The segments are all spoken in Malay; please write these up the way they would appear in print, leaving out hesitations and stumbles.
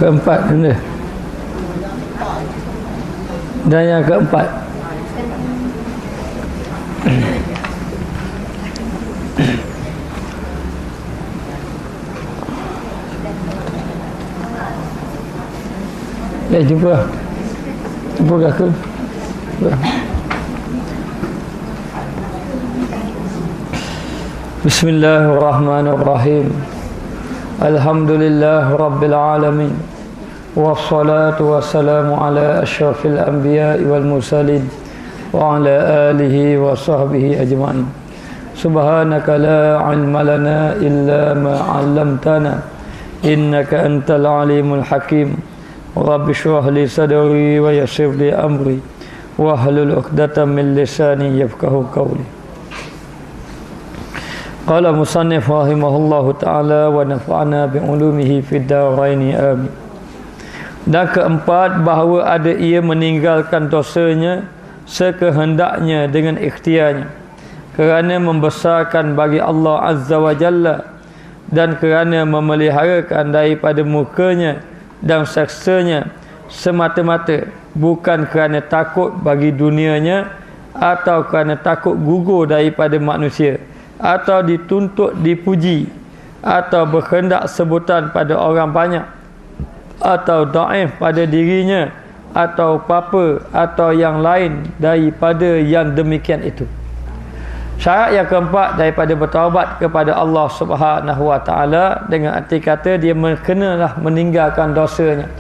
keempat benda. Dan yang keempat, jumpa aku. Bismillahirrahmanirrahim. Alhamdulillah Rabbil Alamin. Wassalatu wassalamu ala asyrafil anbiya wal mursalin wa ala alihi wa sahbihi ajma'in. Subhanaka la ilma lana illa ma 'allamtana innaka antal alimul hakim. Rabbi shrah li sadri wa yassir li amri wa hlul 'uqdatam min lisani yafqahu qawli. Qala musannif rahimahullahu ta'ala wa nafa'ana bi ulumihi fid dharain amin. Dan keempat, bahawa ada ia meninggalkan dosanya sekehendaknya dengan ikhtiarnya, kerana membesarkan bagi Allah Azza wa Jalla, dan kerana memeliharakan daripada mukanya dan saksanya semata-mata, bukan kerana takut bagi dunianya, atau kerana takut gugur daripada manusia, atau dituntut dipuji, atau berkehendak sebutan pada orang banyak, atau daif pada dirinya, atau apa atau yang lain daripada yang demikian itu. Syarat yang keempat daripada bertaubat kepada Allah Subhanahu wa taala, dengan arti kata dia kenalah meninggalkan dosanya.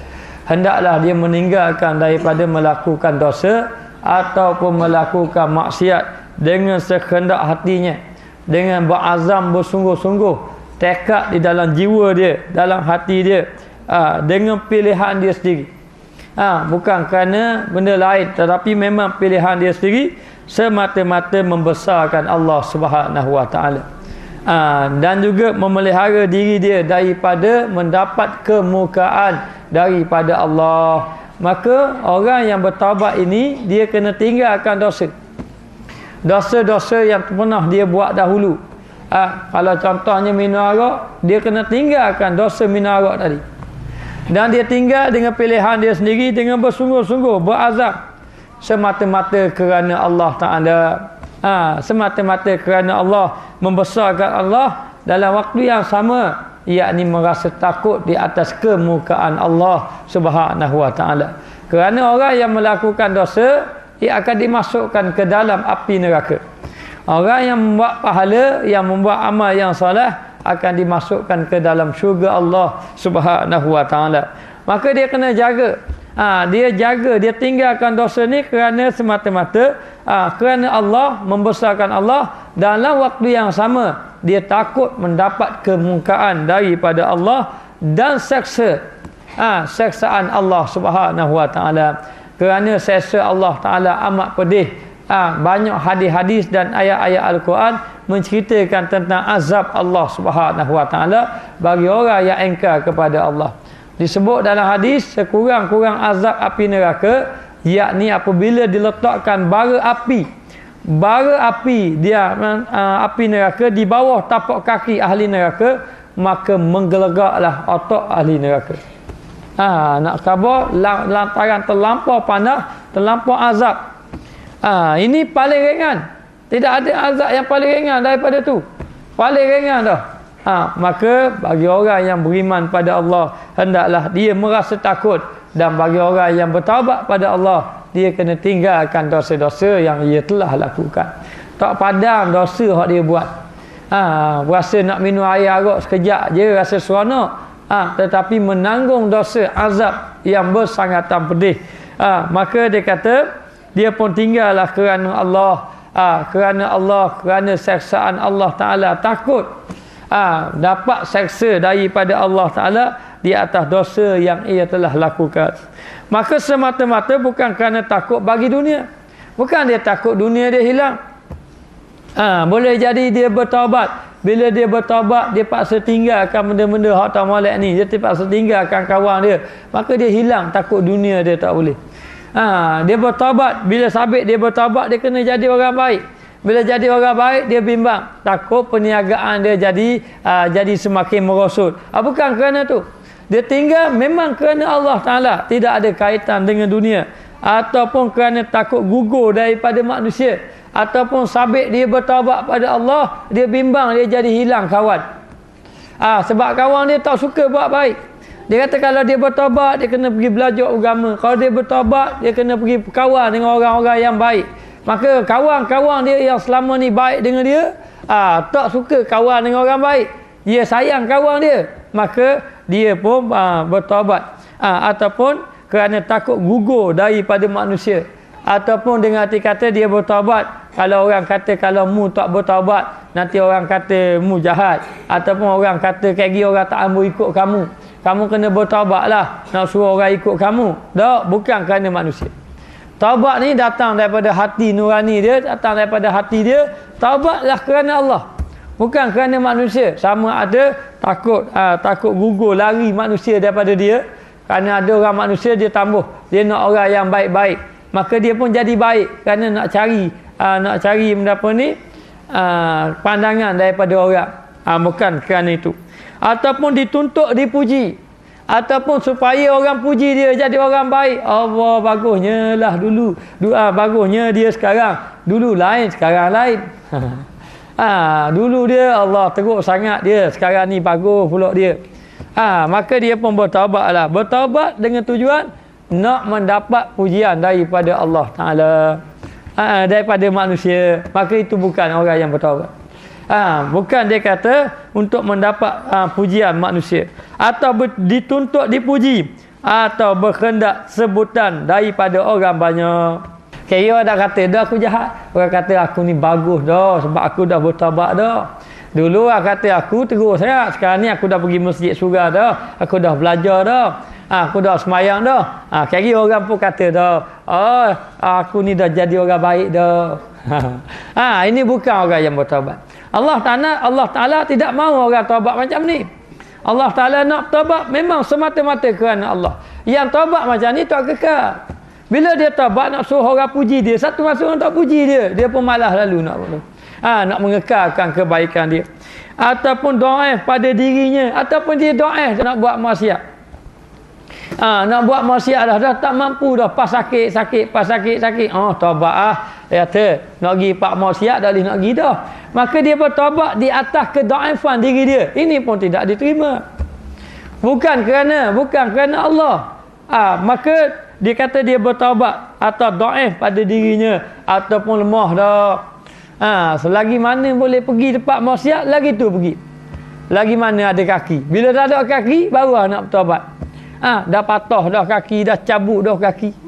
Hendaklah dia meninggalkan daripada melakukan dosa ataupun melakukan maksiat dengan sekehendak hatinya, dengan berazam bersungguh-sungguh, tekad di dalam jiwa dia, dalam hati dia, dengan pilihan dia sendiri, bukan kerana benda lain, tetapi memang pilihan dia sendiri semata-mata membesarkan Allah Subhanahu wa taala, dan juga memelihara diri dia daripada mendapat kemukaan daripada Allah. Maka orang yang bertaubat ini, dia kena tinggalkan dosa-dosa yang pernah dia buat dahulu. Kalau contohnya minum arak, dia kena tinggalkan dosa minum arak tadi, dan dia tinggal dengan pilihan dia sendiri, dengan bersungguh-sungguh, berazam, semata-mata kerana Allah Ta'ala, semata-mata kerana Allah, membesarkan Allah dalam waktu yang sama, yakni merasa takut di atas kemukaan Allah Subhanahu wa Ta'ala. Kerana orang yang melakukan dosa, ia akan dimasukkan ke dalam api neraka. Orang yang membuat pahala, yang membuat amal yang soleh, akan dimasukkan ke dalam syurga Allah Subhanahu wa taala. Maka dia kena jaga. Dia tinggalkan dosa ni kerana semata-mata kerana Allah, membesarkan Allah, dalam waktu yang sama dia takut mendapat kemurkaan daripada Allah dan seksaan Allah Subhanahu wa taala. Kerana seksa Allah Taala amat pedih. Banyak hadis-hadis dan ayat-ayat Al-Quran menceritakan tentang azab Allah Subhanahu wa taala bagi orang yang engkar kepada Allah. Disebut dalam hadis, sekurang-kurang azab api neraka, yakni apabila diletakkan bara api api neraka di bawah tapak kaki ahli neraka, maka menggelegaklah otak ahli neraka. Nak khabar lantaran terlampau panas, terlampau azab. Ini paling ringan. Tidak ada azab yang paling ringan daripada tu. Paling ringan dah. Maka bagi orang yang beriman pada Allah, hendaklah dia merasa takut, dan bagi orang yang bertaubat pada Allah, dia kena tinggalkan dosa-dosa yang ia telah lakukan. Tak padam dosa yang dia buat. Rasa nak minum air arak sekejap je, rasa seronok. Tetapi menanggung dosa azab yang bersangatan pedih. Maka dia kata, dia pun tinggallah kerana Allah, kerana seksaan Allah Ta'ala, takut dapat seksa daripada Allah Ta'ala di atas dosa yang ia telah lakukan. Maka semata-mata bukan kerana takut bagi dunia, bukan dia takut dunia dia hilang. Boleh jadi dia bertaubat. Bila dia bertaubat, dia paksa tinggalkan benda-benda hak tak molek ni, dia terpaksa tinggalkan kawan dia, maka dia hilang, takut dunia dia tak boleh. Dia bertaubat, bila sabit dia bertaubat, dia kena jadi orang baik. Bila jadi orang baik, dia bimbang, takut perniagaan dia jadi semakin merosot. Bukan kerana tu. Dia tinggal memang kerana Allah Ta'ala, tidak ada kaitan dengan dunia, ataupun kerana takut gugur daripada manusia, ataupun sabit dia bertaubat pada Allah, dia bimbang dia jadi hilang kawan. Sebab kawan dia tak suka buat baik. Dia kata kalau dia bertaubat, dia kena pergi belajar agama. Kalau dia bertaubat, dia kena pergi berkawan dengan orang-orang yang baik. Maka kawan-kawan dia yang selama ni baik dengan dia, tak suka kawan dengan orang baik. Dia sayang kawan dia, maka dia pun bertaubat. Ataupun kerana takut gugur daripada manusia, ataupun dengan arti kata dia bertaubat, kalau orang kata kalau mu tak bertaubat, nanti orang kata mu jahat, ataupun orang kata kaki orang tak ambil ikut kamu, kamu kena bertaubat lah, nak suruh orang ikut kamu. Tak, bukan kerana manusia. Taubat ni datang daripada hati nurani dia, datang daripada hati dia. Taubatlah kerana Allah, bukan kerana manusia. Sama ada takut gugur, lari manusia daripada dia. Kerana ada orang manusia dia tambah, dia nak orang yang baik-baik, maka dia pun jadi baik kerana nak cari apa ni, pandangan daripada orang. Bukan kerana itu. Ataupun dituntut dipuji, ataupun supaya orang puji dia jadi orang baik. Allah, bagusnya lah dulu. Bagusnya dia sekarang. Dulu lain, sekarang lain. Dulu dia Allah teruk sangat dia, sekarang ni bagus pula dia. Maka dia pun bertaubat lah. Bertaubat dengan tujuan nak mendapat pujian daripada Allah Ta'ala, daripada manusia. Maka itu bukan orang yang bertaubat. Bukan dia kata untuk mendapat pujian manusia, atau dituntut dipuji, atau berkendak sebutan daripada orang banyak. Kira dah kata dah aku jahat, orang kata aku ni bagus dah sebab aku dah bertaubat dah. Dulu orang kata aku teruk sangat, sekarang ni aku dah pergi masjid surga dah, aku dah belajar dah, aku dah semayang dah. Kira orang pun kata dah, aku ni dah jadi orang baik dah. Ini bukan orang yang bertaubat. Allah Ta'ala tidak mahu orang taubat macam ni. Allah Ta'ala nak taubat memang semata-mata kerana Allah. Yang taubat macam ni tak kekal. Bila dia taubat nak suruh orang puji dia, satu masa orang tak puji dia, dia pun malas lalu nak mengekalkan kebaikan dia. Ataupun doa pada dirinya, ataupun dia doa nak buat maksiat. Nak buat maksiat dah tak mampu dah, pas sakit. Taubat dia kata nak pergi pak maksiat dah nak pergi dah. Maka dia bertaubat di atas kedaifan diri dia. Ini pun tidak diterima. Bukan kerana Allah. Maka dia kata dia bertaubat atau dhaif pada dirinya, ataupun lemah dah. Selagi mana boleh pergi tempat maksiat, lagi tu pergi. Lagi mana ada kaki. Bila dah ada kaki, baru nak bertaubat. Dah patah dah kaki, dah cabut dah kaki.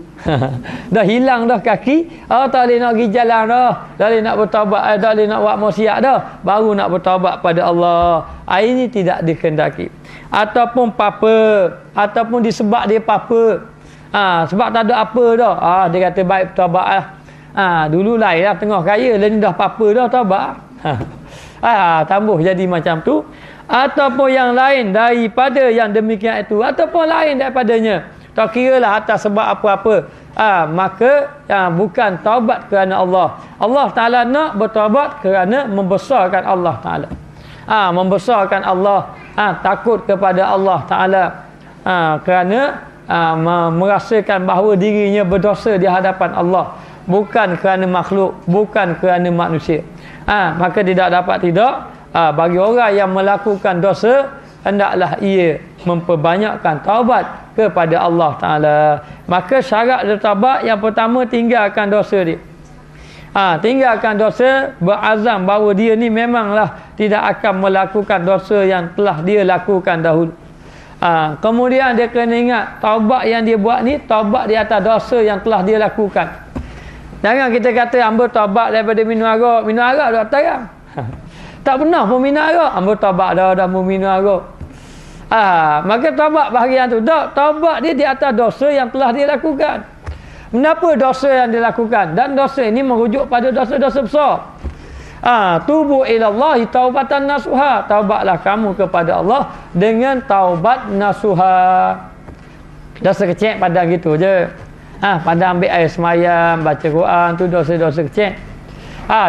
Dah hilang dah kaki, tak boleh nak pergi jalan dah, tak boleh nak bertaubat, tak boleh nak buat maksiat dah, baru nak bertaubat pada Allah. Ini tidak dikehendaki. Ataupun papa, ataupun disebab dia papa, sebab tak ada apa dah, dia kata baik bertaubat lah. Dulu lain lah, tengah kaya, lain dah papa dah taubat. Tambah jadi macam tu. Ataupun yang lain daripada yang demikian itu, ataupun lain daripadanya, tak kira lah atas sebab apa-apa. Maka bukan taubat kerana Allah. Allah Ta'ala nak bertaubat kerana membesarkan Allah Ta'ala. Membesarkan Allah, takut kepada Allah Ta'ala, kerana merasakan bahawa dirinya berdosa di hadapan Allah, bukan kerana makhluk, bukan kerana manusia. Maka tidak dapat bagi orang yang melakukan dosa, hendaklah ia memperbanyakkan taubat kepada Allah Ta'ala. Maka syarat bertaubat yang pertama, tinggalkan dosa dia. Tinggalkan dosa, berazam bahawa dia ni memanglah tidak akan melakukan dosa yang telah dia lakukan dahulu. Kemudian dia kena ingat, taubat yang dia buat ni taubat di atas dosa yang telah dia lakukan. Jangan kita kata hamba taubat daripada minum arak. Minum arak dah terang. Tak pernah pun minum arak, hamba taubat dah minum arak. Maka taubat bahagian tu. Taubat dia di atas dosa yang telah dia lakukan. Kenapa dosa yang dia lakukan? Dan dosa ini merujuk pada dosa-dosa besar. Tubu ilallahi taubatan nasuha. Taubatlah kamu kepada Allah dengan taubat nasuha. Dosa kecil padang gitu je. Padang ambil air semayam, baca Quran, tu dosa-dosa kecil.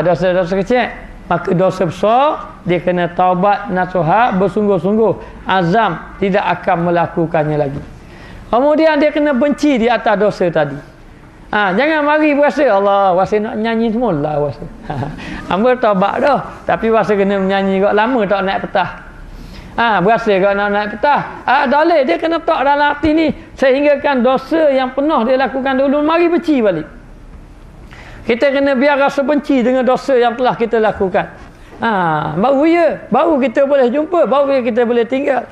Dosa-dosa kecil. maka dosa besar, dia kena taubat nasuha, bersungguh-sungguh azam tidak akan melakukannya lagi. Kemudian dia kena benci di atas dosa tadi. Jangan mari berasa Allah wasa nak nyanyi semua lah wasa. Hamba taubat dah, tapi wasa kena menyanyi kau lama tak naik petah. Berasa kau nak naik petah. Dalil dia kena tak dalam hati ni sehingga kan dosa yang pernah dia lakukan dulu mari benci balik. Kita kena biar rasa benci dengan dosa yang telah kita lakukan. Baru kita boleh jumpa, baru kita boleh tinggal.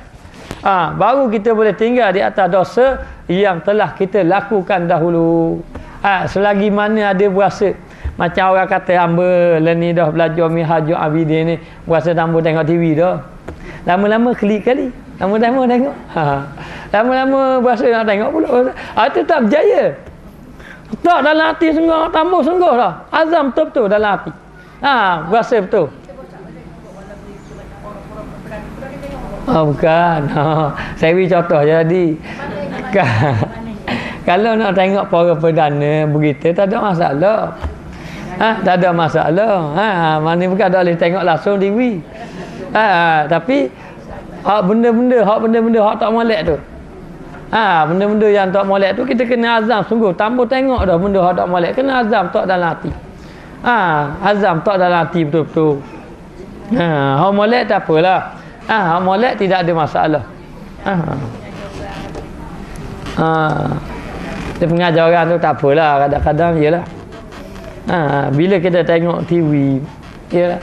Baru kita boleh tinggal di atas dosa yang telah kita lakukan dahulu. Selagi mana ada berasa macam orang kata hamba ni dah belajar Minhajul Abidin ni, berasa hamba tengok TV dah. Lama-lama klik kali. Lama-lama tengok. Lama-lama berasa nak tengok pula. Itu tak berjaya. Tak dalam hati sungguh, tambah sungguh dah. Azam betul-betul dalam hati. Berasa betul. Bukan. Saya beri contoh jadi. Kalau nak tengok para perdana berita tak ada masalah. Tak ada masalah. Mana bukan tak boleh tengok langsung TV. Tapi benda-benda hak tak molek tu. Benda-benda yang tak molek tu kita kena azam sungguh. Tambah tengok dah benda hak tak molek, kena azam tak dalam hati. Azam tak dalam hati betul-betul. Hak molek tak apalah. Hak molek tidak ada masalah. Dia pengajar orang tu tak apalah, kadang-kadang jelah. Bila kita tengok TV, jelah.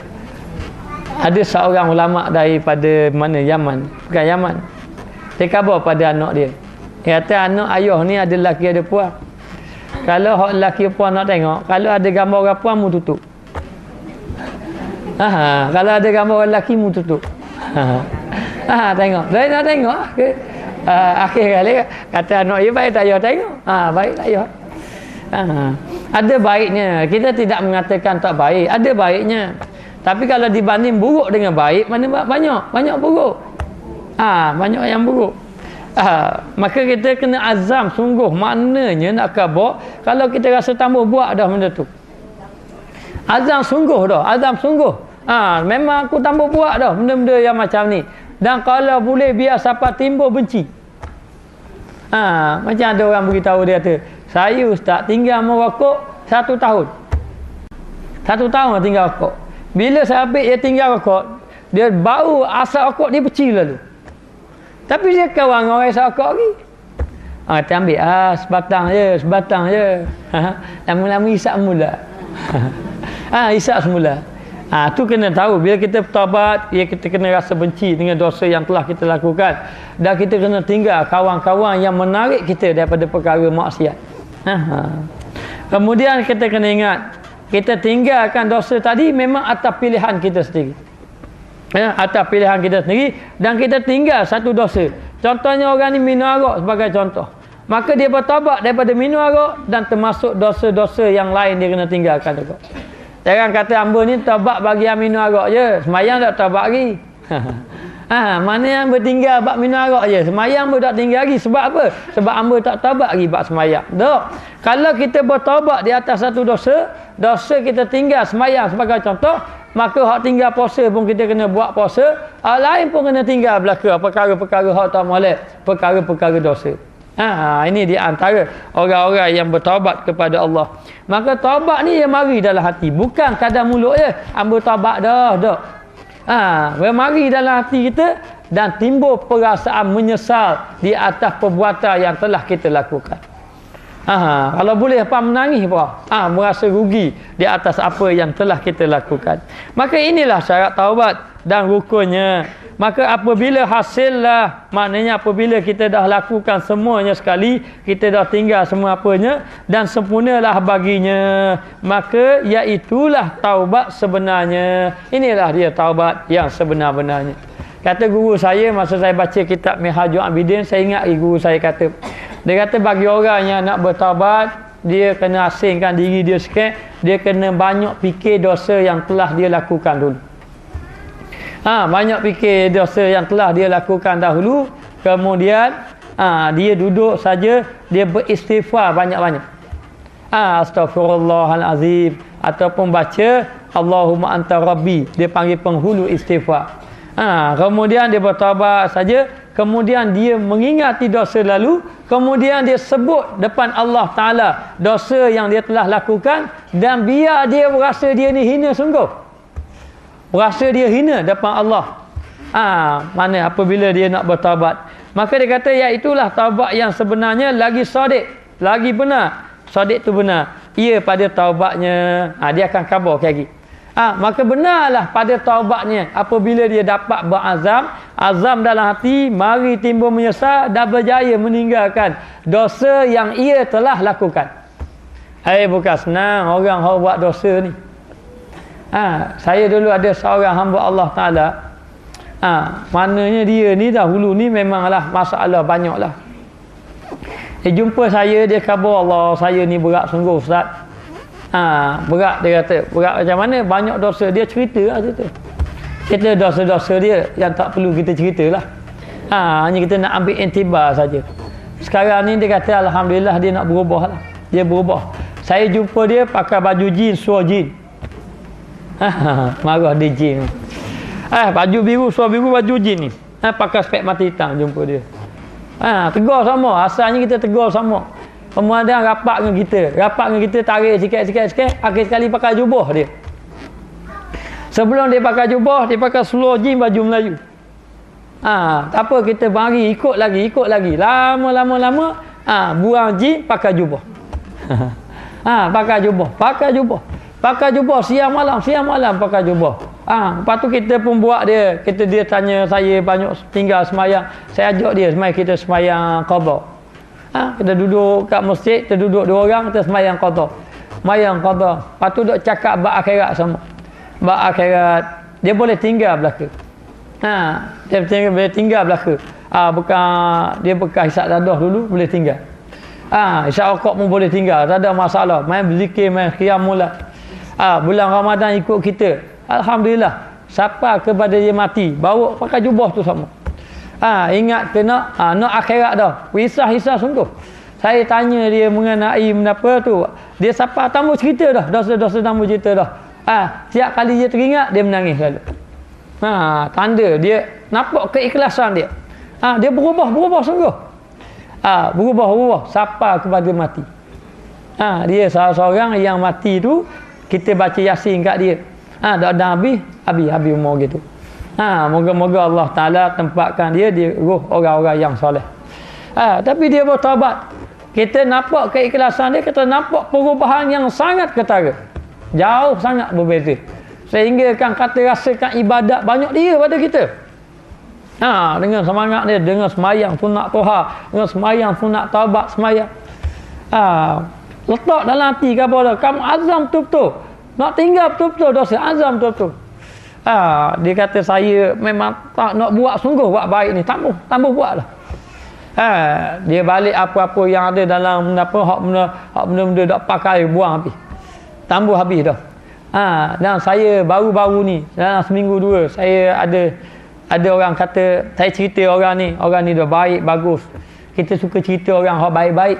Ada seorang ulama daripada mana, Yaman, bukan Yaman. Dia khabar pada anak dia. Dia kata anak ayah ni ada lelaki ada puan. Kalau hak lelaki puan nak tengok, kalau ada gambar orang puan mu tutup. Kalau ada gambar orang lelaki mu tutup. Tengok. Saya nak tengok ke? Akhir kali kata anak dia baik tak payah tengok. Baik tak payah. Ada baiknya. Kita tidak mengatakan tak baik. Ada baiknya. Tapi kalau dibanding buruk dengan baik, mana banyak buruk. Banyak yang buruk. Maka kita kena azam sungguh, maknanya nak khabar kalau kita rasa tambah buat dah benda tu. Azam sungguh dah, azam sungguh. Memang aku tambah buat dah benda-benda yang macam ni. Dan kalau boleh biar siapa timbul benci. Macam ada orang beritahu dia kata, saya ustaz tinggal merokok 1 tahun. 1 tahun tinggal rokok. Bila sampai dia tinggal rokok, dia bau asap rokok dia kecil lalu. Tapi dia kawan orang asap rokok lagi. Dia ambil sebatang je. Lama-lama isap mula. Isap semula. Tu kena tahu bila kita bertaubat, kita kena rasa benci dengan dosa yang telah kita lakukan, dan kita kena tinggal kawan-kawan yang menarik kita daripada perkara maksiat. Kemudian kita kena ingat, kita tinggalkan dosa tadi memang atas pilihan kita sendiri. Atas pilihan kita sendiri, dan kita tinggal satu dosa. Contohnya orang ni minum arak sebagai contoh. Maka dia bertaubat daripada minum arak, dan termasuk dosa-dosa yang lain dia kena tinggalkan juga. Jangan kata hamba ni taubat bagi yang minum arak je, semayang tak taubat lagi. Mana yang bertinggal bab minum arak je, semayang pun tak tinggal lagi. Sebab apa? Sebab hamba tak taubat lagi bab semayang. Tak. Kalau kita bertaubat di atas satu dosa kita tinggal semayang sebagai contoh, maka hak tinggal puasa pun kita kena buat puasa, hak lain pun kena tinggal belaka perkara-perkara hak tak molek, perkara-perkara dosa. Ini di antara orang-orang yang bertaubat kepada Allah. Maka taubat ni yang mari dalam hati, bukan kadar mulut je hamba taubat dah. Mari dalam hati kita, dan timbul perasaan menyesal di atas perbuatan yang telah kita lakukan. Kalau boleh apa menangis apa? Merasa rugi di atas apa yang telah kita lakukan. Maka inilah syarat taubat dan rukunnya. Maka apabila hasillah, maknanya apabila kita dah lakukan semuanya sekali, kita dah tinggal semua apanya dan sempurnalah baginya, maka iaitulah taubat sebenarnya. Inilah dia taubat yang sebenar-benarnya. Kata guru saya masa saya baca kitab Minhajul Abidin, saya ingat guru saya kata, dia kata bagi orang yang nak bertaubat, dia kena asingkan diri dia sikit, dia kena banyak fikir dosa yang telah dia lakukan dulu. Banyak fikir dosa yang telah dia lakukan dahulu, kemudian dia duduk saja, dia beristighfar banyak-banyak. Astaghfirullahalazim, ataupun baca Allahumma anta rabbi, dia panggil penghulu istighfar. Kemudian dia bertaubat saja, kemudian dia mengingati dosa lalu, kemudian dia sebut depan Allah Ta'ala dosa yang dia telah lakukan, dan biar dia berasa dia ni hina sungguh, berasa dia hina depan Allah. Mana apabila dia nak bertaubat, maka dia kata iaitulah taubat yang sebenarnya lagi sadiq, lagi benar. Sadiq tu benar, ia pada taubatnya dia akan khabar lagi. Maka benarlah pada taubatnya apabila dia dapat azam dalam hati, mari timbul menyesal dan berjaya meninggalkan dosa yang ia telah lakukan. Bukan senang orang yang buat dosa ni. Saya dulu ada seorang hamba Allah Ta'ala, mananya dia ni dahulu ni memanglah masalah banyaklah. Dia jumpa saya, dia khabar, Allah saya ni berat sungguh Ustaz. Berat, dia kata. Berat macam mana? Banyak dosa. Dia cerita lah cerita. Kita dosa-dosa dia yang tak perlu kita cerita lah. Hanya kita nak ambil intibar saja. Sekarang ni dia kata alhamdulillah dia nak berubah lah. Dia berubah. Saya jumpa dia pakai baju jin, suar jin. Marah dia jin. Baju biru, suar biru, baju jin ni. Pakai spek mata hitam jumpa dia. Tegur sama. Asalnya kita tegur sama. Pemuadang rapat dengan kita, tarik sikit, akhir sekali pakai jubah dia. Sebelum dia pakai jubah, dia pakai seluar jin baju Melayu. Tak apa, kita mari ikut lagi. Lama, buang jin pakai jubah. Pakai jubah siang malam pakai jubah. Lepas tu kita pun buat dia. Dia tanya saya banyak tinggal semayang. Saya ajak dia kita semayang qada. Kita duduk kat masjid, kita duduk 2 orang, kita semayang qada. Lepas tu duk cakap bab akhirat sama. Bab akhirat, dia boleh tinggal belaka. Dia boleh tinggal belaka. Bukan dia bekas hisap dadah dulu boleh tinggal. Hisap rokok pun boleh tinggal, tak ada masalah. Main berzikir, main qiyamul. Bulan Ramadan ikut kita. Alhamdulillah. Siapa kepada dia mati, bawa pakai jubah tu sama. Ingat ke nak akhirat dah. Hisah sungguh. Saya tanya dia mengenai menapa tu. Dia siapa tambah cerita dah. Dosa-dosa tambah cerita dah. Setiap kali dia teringat, dia menangis lalu. Tanda dia nampak keikhlasan dia. Dia berubah sungguh. Berubah siapa kepada mati. Dia salah seorang yang mati tu, kita baca Yasin kat dia. Dah habis umur gitu. Moga-moga Allah Ta'ala tempatkan dia di ruh orang-orang yang soleh. Tapi dia bertaubat. Kita nampak keikhlasan dia, kita nampak perubahan yang sangat ketara. Jauh sangat berbeza. Sehingga kan kata rasakan ibadat banyak dia pada kita. Dengan semangat dia, dengan semayang sunat toha, dengan semayang sunat taubat semayang. Letak dalam hati kamu azam betul-betul. Nak tinggal betul-betul dosa, azam betul-betul. Dia kata saya memang tak nak buat sungguh buat baik ni, tambah buatlah. Dia balik apa-apa yang ada dalam hak benda-benda dak pakai buang habis. Tambah habis dah. Dan saya baru-baru ni dalam seminggu 2 saya ada orang kata, saya cerita orang ni dah baik bagus. Kita suka cerita orang hak baik-baik.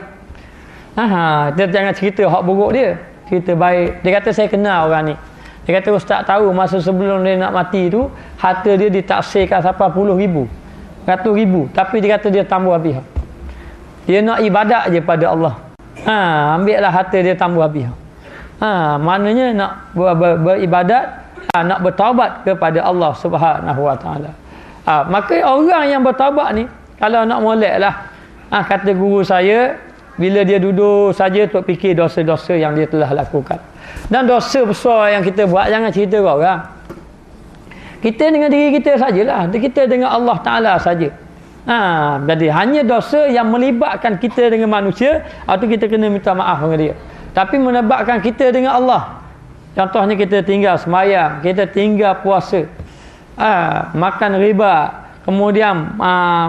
Kita jangan cerita hak buruk dia. Cerita baik. Dia kata saya kenal orang ni. Dia kata ustaz tahu masa sebelum dia nak mati tu harta dia ditaksirkan sampai 10,000, 100,000, tapi dia kata dia tambah habis. Dia nak ibadat je pada Allah. Ambillah harta dia tambah habis. Maknanya nak beribadat, nak bertaubat kepada Allah Subhanahu Wa Taala. Maka orang yang bertaubat ni kalau nak moleklah, kata guru saya, bila dia duduk saja untuk fikir dosa-dosa yang dia telah lakukan. Dan dosa besar yang kita buat jangan cerita ke orang. Kita dengan diri kita sajalah, kita dengan Allah Ta'ala saja. Jadi hanya dosa yang melibatkan kita dengan manusia, atau kita kena minta maaf dengan dia. Tapi melibatkan kita dengan Allah. Contohnya kita tinggal semayang, kita tinggal puasa, makan riba, kemudian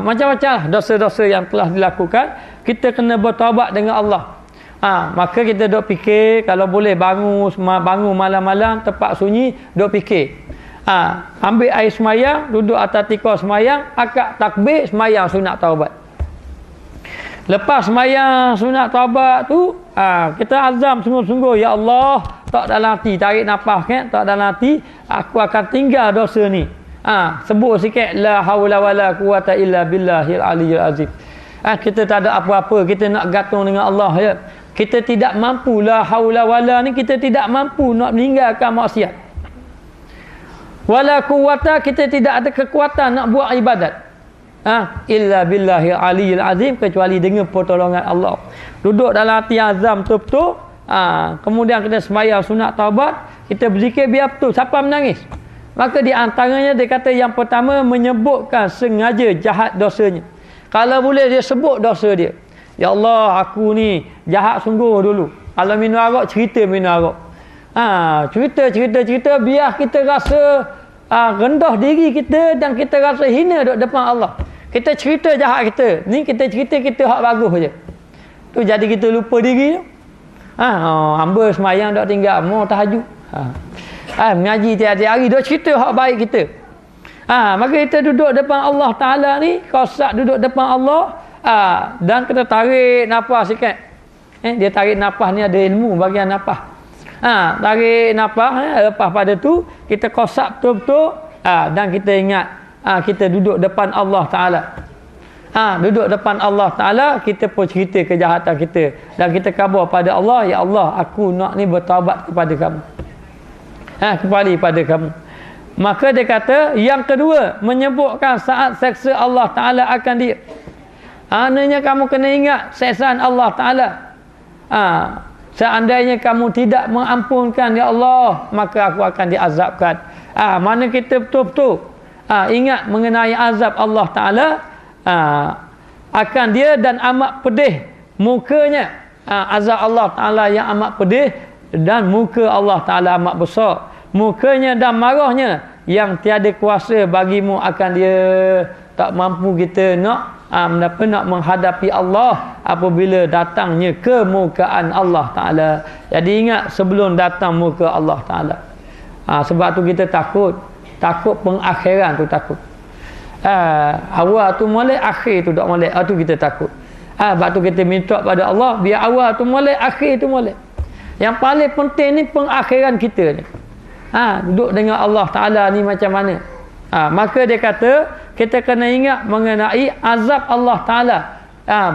macam-macam dosa-dosa yang telah dilakukan, kita kena bertaubat dengan Allah. Maka kita duk fikir, kalau boleh bangun malam-malam tempat sunyi, duk fikir. Ambil air semayang, duduk atas tikar semayang, akad takbir, semayang sunat taubat. Lepas semayang sunat taubat tu, kita azam sungguh-sungguh, ya Allah, tak dalam hati, tarik nafas kan, tak dalam hati, aku akan tinggal dosa ni. Sebut sikit la haula wala quwata illa billahil aliyyil azim. Kita tak ada apa-apa, kita nak gantung dengan Allah ya. Kita tidak mampu, la haula wala ni kita tidak mampu nak meninggalkan maksiat. Wala quwata, kita tidak ada kekuatan nak buat ibadat. Illa billahil aliyyil azim, kecuali dengan pertolongan Allah. Duduk dalam hati azam betul-betul. Kemudian kita sembahyang sunat taubat, kita berzikir biar betul siapa menangis. Maka di antaranya dia kata yang pertama menyebutkan sengaja jahat dosanya. Kalau boleh dia sebut dosa dia. Ya Allah, aku ni jahat sungguh dulu. Kalau minum arak, cerita minum arak. Cerita biar kita rasa rendah diri kita dan kita rasa hina duduk depan Allah. Kita cerita jahat kita. Ni kita cerita kita hak bagus je. Tu jadi kita lupa diri tu. Hamba semayang dok tinggal, mau tahajud. Mengaji tiap-tiap hari dok cerita hak baik kita. Maka kita duduk depan Allah Taala ni, kosak duduk depan Allah, dan kita tarik nafas sikit. Dia tarik nafas ni ada ilmu bahagian nafas. Tarik nafas, lepas pada tu kita kosak betul-betul, dan kita ingat kita duduk depan Allah Taala. Duduk depan Allah Ta'ala, kita pun cerita kejahatan kita. Dan kita khabar pada Allah, ya Allah, aku nak ni bertaubat kepada kamu. Kembali pada kamu. Maka dia kata, yang kedua, menyebutkan saat seksa Allah Ta'ala akan dia. Maknanya kamu kena ingat seksaan Allah Ta'ala. Seandainya kamu tidak mengampunkan, ya Allah, maka aku akan diazabkan. Mana kita betul-betul ingat mengenai azab Allah Ta'ala, akan dia dan amat pedih mukanya. Azab Allah Ta'ala yang amat pedih dan muka Allah Ta'ala amat besar. Mukanya dan marahnya yang tiada kuasa bagimu akan dia. Tak mampu kita nak menghadapi Allah apabila datangnya kemukaan Allah Ta'ala. Jadi ingat sebelum datang muka Allah Ta'ala. Sebab tu kita takut pengakhiran tu takut. Awal tu molek, akhir tu tak molek. Tu kita takut. Sebab tu kita minta pada Allah biar awal tu molek, akhir tu molek. Yang paling penting ni pengakhiran kita ni. Duduk dengan Allah Ta'ala ni macam mana. Maka dia kata kita kena ingat mengenai azab Allah Ta'ala.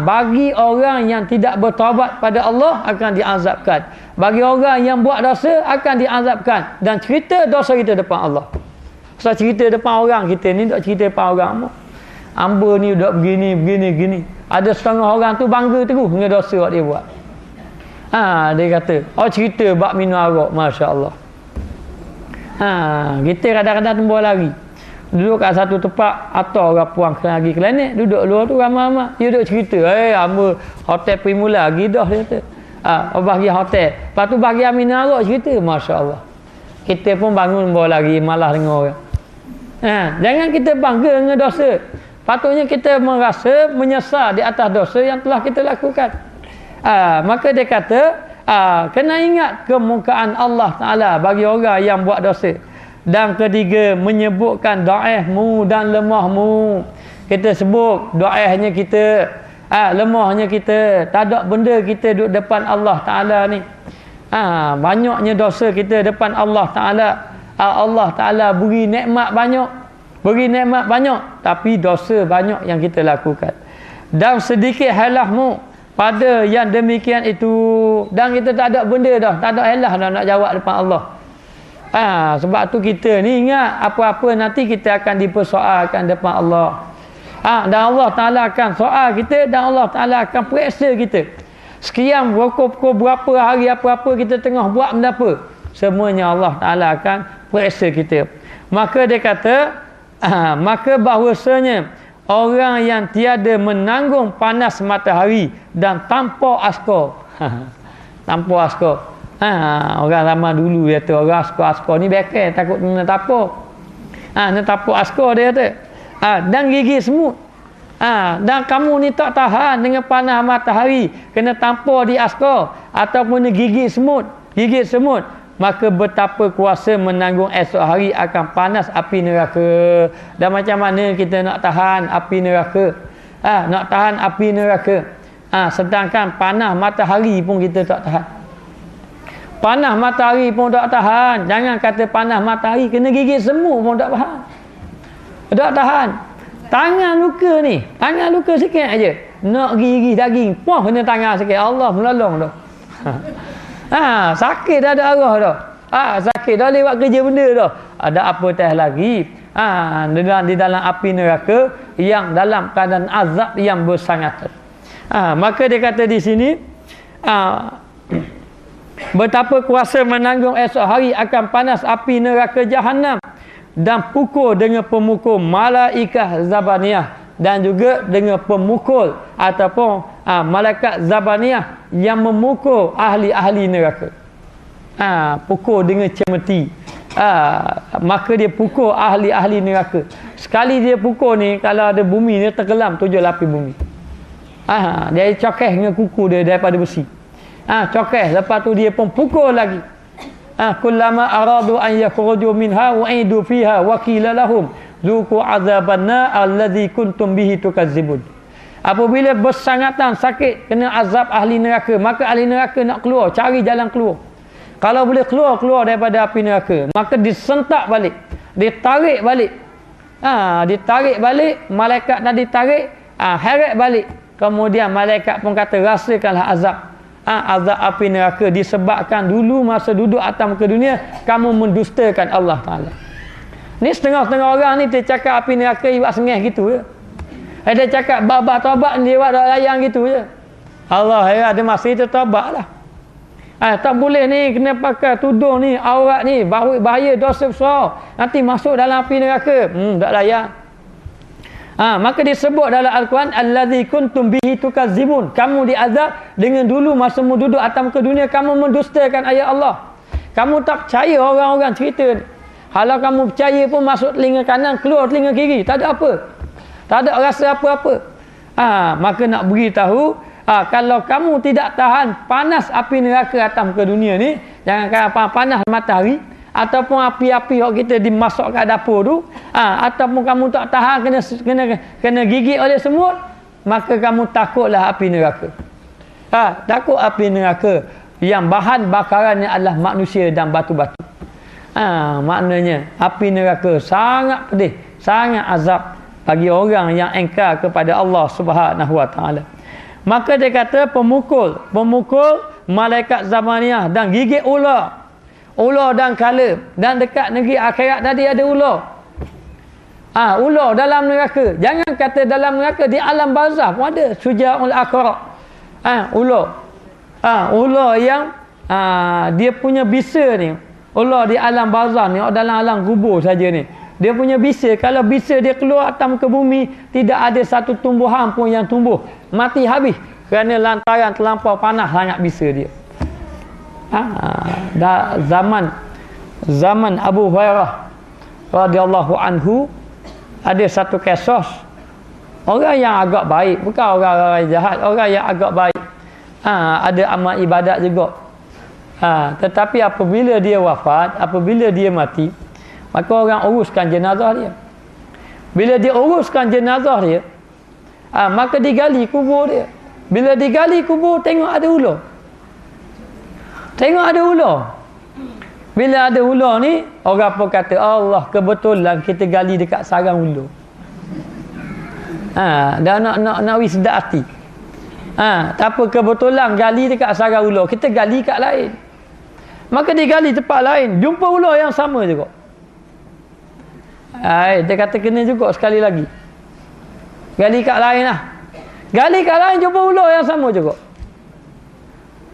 Bagi orang yang tidak bertaubat pada Allah akan diazabkan. Bagi orang yang buat dosa akan diazabkan. Dan cerita dosa kita depan Allah. Saya cerita depan orang kita ni, tak cerita depan orang. Hamba ni dah begini. Ada setengah orang tu bangga terus dengan dosa yang dia buat. Dia kata, cerita bab minum arak, masya-Allah. Kita kadang-kadang tembus lari. Duduk kat satu tempat atau orang puang lagi klinik, duduk luar tu ramai-ramai. Dia duduk cerita, hamba hotel Primula lagi dah dia kata. Bagi hotel. Lepas tu bagi minum arak cerita, masya-Allah. Kita pun bangun bawa lagi malah dengan orang. Jangan kita bangga dengan dosa. Patutnya kita merasa menyesal di atas dosa yang telah kita lakukan. Maka dia kata, kena ingat kemukaan Allah Ta'ala bagi orang yang buat dosa. Dan ketiga, menyebutkan dhaifmu dan lemahmu. Kita sebut dhaifnya kita, lemahnya kita. Tak ada benda kita duduk depan Allah Ta'ala ni. Banyaknya dosa kita depan Allah Ta'ala. Allah Ta'ala beri nikmat banyak, tapi dosa banyak yang kita lakukan. Dan sedikit halahmu pada yang demikian itu. Dan kita tak ada benda dah, tak ada halah dah nak jawab depan Allah. Sebab tu kita ni ingat apa-apa nanti kita akan dipersoalkan depan Allah. Dan Allah Ta'ala akan soal kita, dan Allah Ta'ala akan periksa kita. Sekian pukul berapa hari apa-apa kita tengah buat benda apa, semuanya Allah Ta'ala akan periksa kita. Maka dia kata, maka bahawasanya orang yang tiada menanggung panas matahari dan tanpa askar. Tanpa askar. Orang lama dulu dia kata orang askar ni bekal, takut kena tapak. Kena tapak askar dia kata. Dan gigi semut. Dan kamu ni tak tahan dengan panas matahari, kena tampar di askar ataupun gigit semut, maka betapa kuasa menanggung esok hari akan panas api neraka. Dan macam mana kita nak tahan api neraka? Nak tahan api neraka. Sedangkan panas matahari pun kita tak tahan. Panas matahari pun tak tahan. Jangan kata panas matahari, kena gigit semut pun tak tahan. Tak tahan. Tangan luka ni, tangan luka sikit aja. Nak gigih daging, puah kena tangan sikit. Allah menolong dah. Sakit dah ada arah dah. Sakit dah lewat kerja benda dah. Ada apa teh lagi? Di dalam api neraka yang dalam keadaan azab yang bersangatan. Maka dia kata di sini, betapa kuasa menanggung esok hari akan panas api neraka Jahannam dan pukul dengan pemukul malaikah Zabaniyah, dan juga dengan pemukul ataupun malaikat Zabaniyah yang memukul ahli-ahli neraka. Pukul dengan cemeti. Maka dia pukul ahli-ahli neraka. Sekali dia pukul ni, kalau ada bumi dia tenggelam 7 lapis bumi. Dia cokeh dengan kuku dia daripada besi. Cokeh, lepas tu dia pun pukul lagi. Kullama aradu an yakhruju minha u'idu fiha wa qila lahum zuqu azabanna alladhi kuntum bihi tukazzibun. Apabila bersangatan sakit kena azab ahli neraka, maka ahli neraka nak keluar, cari jalan keluar. Kalau boleh keluar daripada api neraka, maka disentak balik, ditarik balik. Ditarik balik, malaikat dah ditarik, heret balik. Kemudian malaikat pun kata, rasakanlah azab. Azab api neraka disebabkan dulu masa duduk atas muka dunia kamu mendustakan Allah Ta'ala. Ni setengah-setengah orang ni dia cakap api neraka iwak sengih gitu je. Dia cakap babah taubat dia iwak dak layang gitu je. Allah ya, ada masa itu taubat lah. Tak boleh ni kena pakai tudung ni, aurat ni, bahaya dosa besar. Nanti masuk dalam api neraka. Tak layak. Maka disebut dalam Al-Quran, allazi kuntum bihi tukazzibun. Kamu diazab dengan dulu masa mu duduk atas muka dunia kamu mendustakan ayat Allah. Kamu tak percaya orang-orang cerita. Kalau kamu percaya pun masuk telinga kanan, keluar telinga kiri. Tak ada apa. Tak ada rasa apa-apa. Maka nak beritahu, kalau kamu tidak tahan panas api neraka atas muka dunia ni, jangan kata panas matahari, ataupun api-api yang kita dimasuk kat dapur tu, ataupun kamu tak tahan kena gigit oleh semut, maka kamu takutlah api neraka. Takut api neraka yang bahan bakarannya adalah manusia dan batu-batu. Maknanya api neraka sangat pedih, sangat azab bagi orang yang engkar kepada Allah Subhanahu Wa Taala. Maka dia kata pemukul malaikat Zabaniyah dan gigit ular dan kala, dan dekat negeri akhirat tadi ada ular. Ular dalam neraka. Jangan kata dalam neraka, di alam barzah pun ada Syuja'ul Aqrab. Ular yang dia punya bisa ni, ular di alam barzah ni, dalam alam kubur saja ni, dia punya bisa, kalau bisa dia keluar atas muka bumi, tidak ada satu tumbuhan pun yang tumbuh, mati habis, kerana lantaran terlampau panas sangat bisa dia. Zaman Abu Hurairah radhiyallahu anhu, ada satu kisah orang yang agak baik, bukan orang-orang jahat, orang yang agak baik, ada amal ibadat juga, tetapi apabila dia wafat, apabila dia mati, maka orang uruskan jenazah dia. Bila dia uruskan jenazah dia, maka digali kubur dia. Bila digali kubur, tengok ada ular. Bila ada ular ni, orang pun kata, Allah, kebetulan kita gali dekat sarang ular. Dah nak wis sedap hati. Tak apa, kebetulan gali dekat sarang ular, kita gali kat lain. Maka digali tempat lain, jumpa ular yang sama juga. Dia kata kena juga sekali lagi. Gali kat lain lah. Gali kat lain, jumpa ular yang sama juga.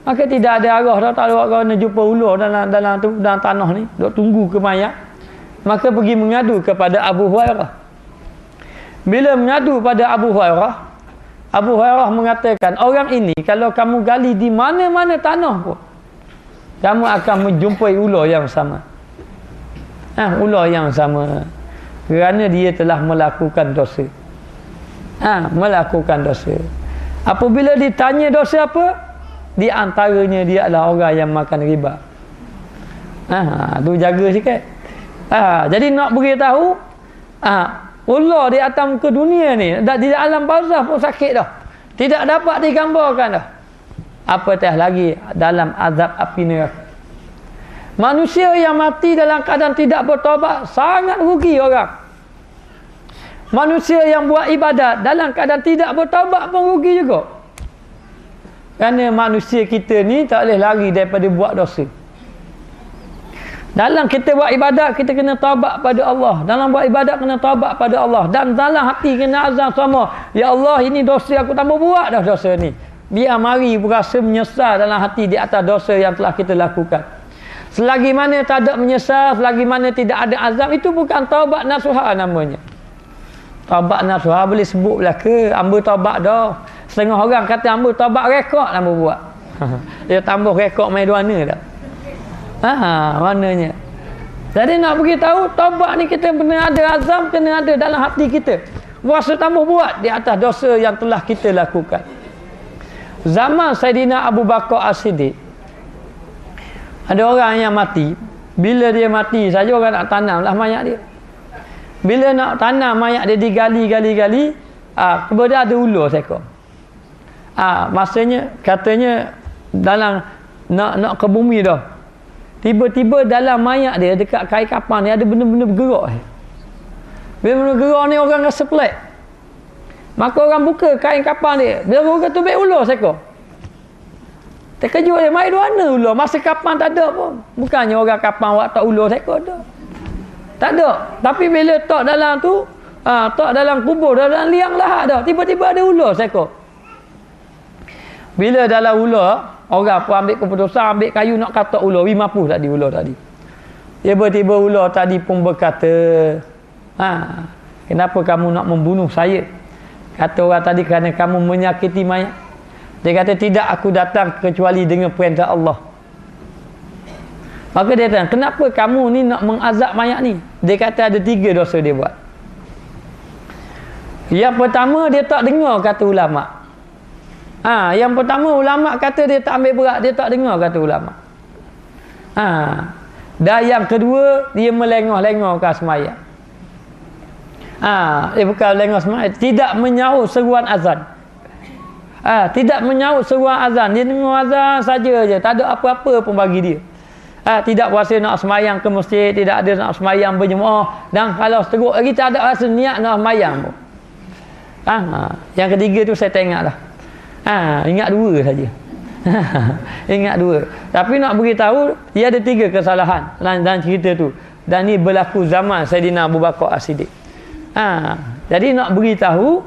Maka tidak ada arah dah, tak ada orang nak jumpa ular dalam tanah ni, duk tunggu ke mayat. Maka pergi mengadu kepada Abu Hurairah. Bila mengadu pada Abu Hurairah mengatakan, orang ini kalau kamu gali di mana-mana tanah pun, kamu akan menjumpai ular yang sama. Ular yang sama. Kerana dia telah melakukan dosa. Melakukan dosa. Apabila ditanya dosa apa? Di antaranya dia adalah orang yang makan riba. Tu jaga sikit. Jadi nak beritahu, ular di atas muka dunia ni, di alam barzah pun sakit dah. Tidak dapat digambarkan dah. Apatah lagi dalam azab api neraka. Manusia yang mati dalam keadaan tidak bertaubat sangat rugi orang. Manusia yang buat ibadat dalam keadaan tidak bertaubat pun rugi juga. Kerana manusia kita ni tak boleh lari daripada buat dosa. Dalam kita buat ibadat, kita kena taubat pada Allah. Dalam buat ibadat kena taubat pada Allah. Dan dalam hati kena azam sama, ya Allah, ini dosa aku tak mau buat dah dosa ni. Biar mari berasa menyesal dalam hati di atas dosa yang telah kita lakukan. Selagi mana tak ada menyesal, selagi mana tidak ada azam, itu bukan taubat nasuha namanya. Taubat nasuha boleh sebut lah ke, hamba taubat dah. Setengah orang kata hamba taubat rekod hamba buat. Dia tambah rekod main duana dah. Maknanya. Jadi nak beritahu, taubat ni kita kena ada azam, kena ada dalam hati kita. Puasa tambah buat di atas dosa yang telah kita lakukan. Zaman Saidina Abu Bakar As-Siddiq, ada orang yang mati. Bila dia mati saja orang nak tanam lah mayat dia. Bila nak tanam mayat dia digali-gali-gali, kemudian ada ular seekor. Masanya katanya dalam nak ke bumi dah. Tiba-tiba dalam mayat dia dekat kain kapan ni ada benda-benda bergerak. Benda-benda bergerak ni orang rasa pelik. Maka orang buka kain kapan dia. Bila orang kata baik ular seekor. Terkejut dia, mai mana ular? Masa kapan tak ada pun. Bukannya orang kapan awak tak ular seekor dah. Tak ada. Tapi bila tak dalam tu, tak dalam kubur, dalam liang lahat dah. Tiba-tiba ada ular seekor. Bila dalam ular, orang pun ambil keputusan, ambil kayu nak katak ular. Mampus tadi ular tadi. Tiba-tiba ular tadi pun berkata, kenapa kamu nak membunuh saya? Kata orang tadi, kerana kamu menyakiti mayat. Dia kata, tidak, aku datang kecuali dengan perintah Allah. Maka dia tanya, kenapa kamu ni nak mengazab mayat ni? Dia kata ada 3 dosa dia buat. Yang pertama, dia tak dengar kata ulama'. Yang pertama, ulama' kata dia tak ambil berat, dia tak dengar kata ulama'. Dan yang kedua, dia melengah-lengahkan semayang. Dia bukan lengah semayang, tidak menyahut seruan azan. Tidak menyahut seruan azan. Dia dengar azan saja je. Tak ada apa-apa pun bagi dia. Tidak puasa nak semayang ke masjid. Tidak ada nak semayang berjemaah. Dan kalau seteruk lagi tak ada rasa niat nak semayang pun. Yang ketiga tu saya tengok lah. Ingat 2 saja. Ingat 2. Tapi nak beritahu, dia ada 3 kesalahan dalam cerita tu. Dan ni berlaku zaman Saidina Abu Bakar As-Siddiq. Jadi nak beritahu,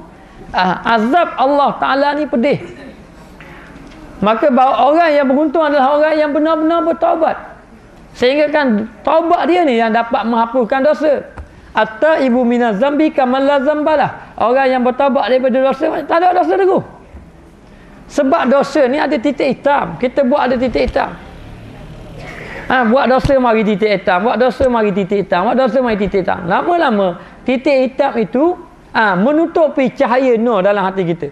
azab Allah Ta'ala ni pedih. Maka orang yang beruntung adalah orang yang benar-benar bertaubat. Sehingga kan taubat dia ni yang dapat menghapuskan dosa. At-taibu minaz zambi kaman la zambalah. Orang yang bertaubat daripada dosa, tak ada dosa lagi. Sebab dosa ni ada titik hitam. Kita buat ada titik hitam. Buat dosa mari titik hitam, buat dosa mari titik hitam, buat dosa mari titik hitam. Lama-lama titik hitam itu menutupi cahaya nur dalam hati kita.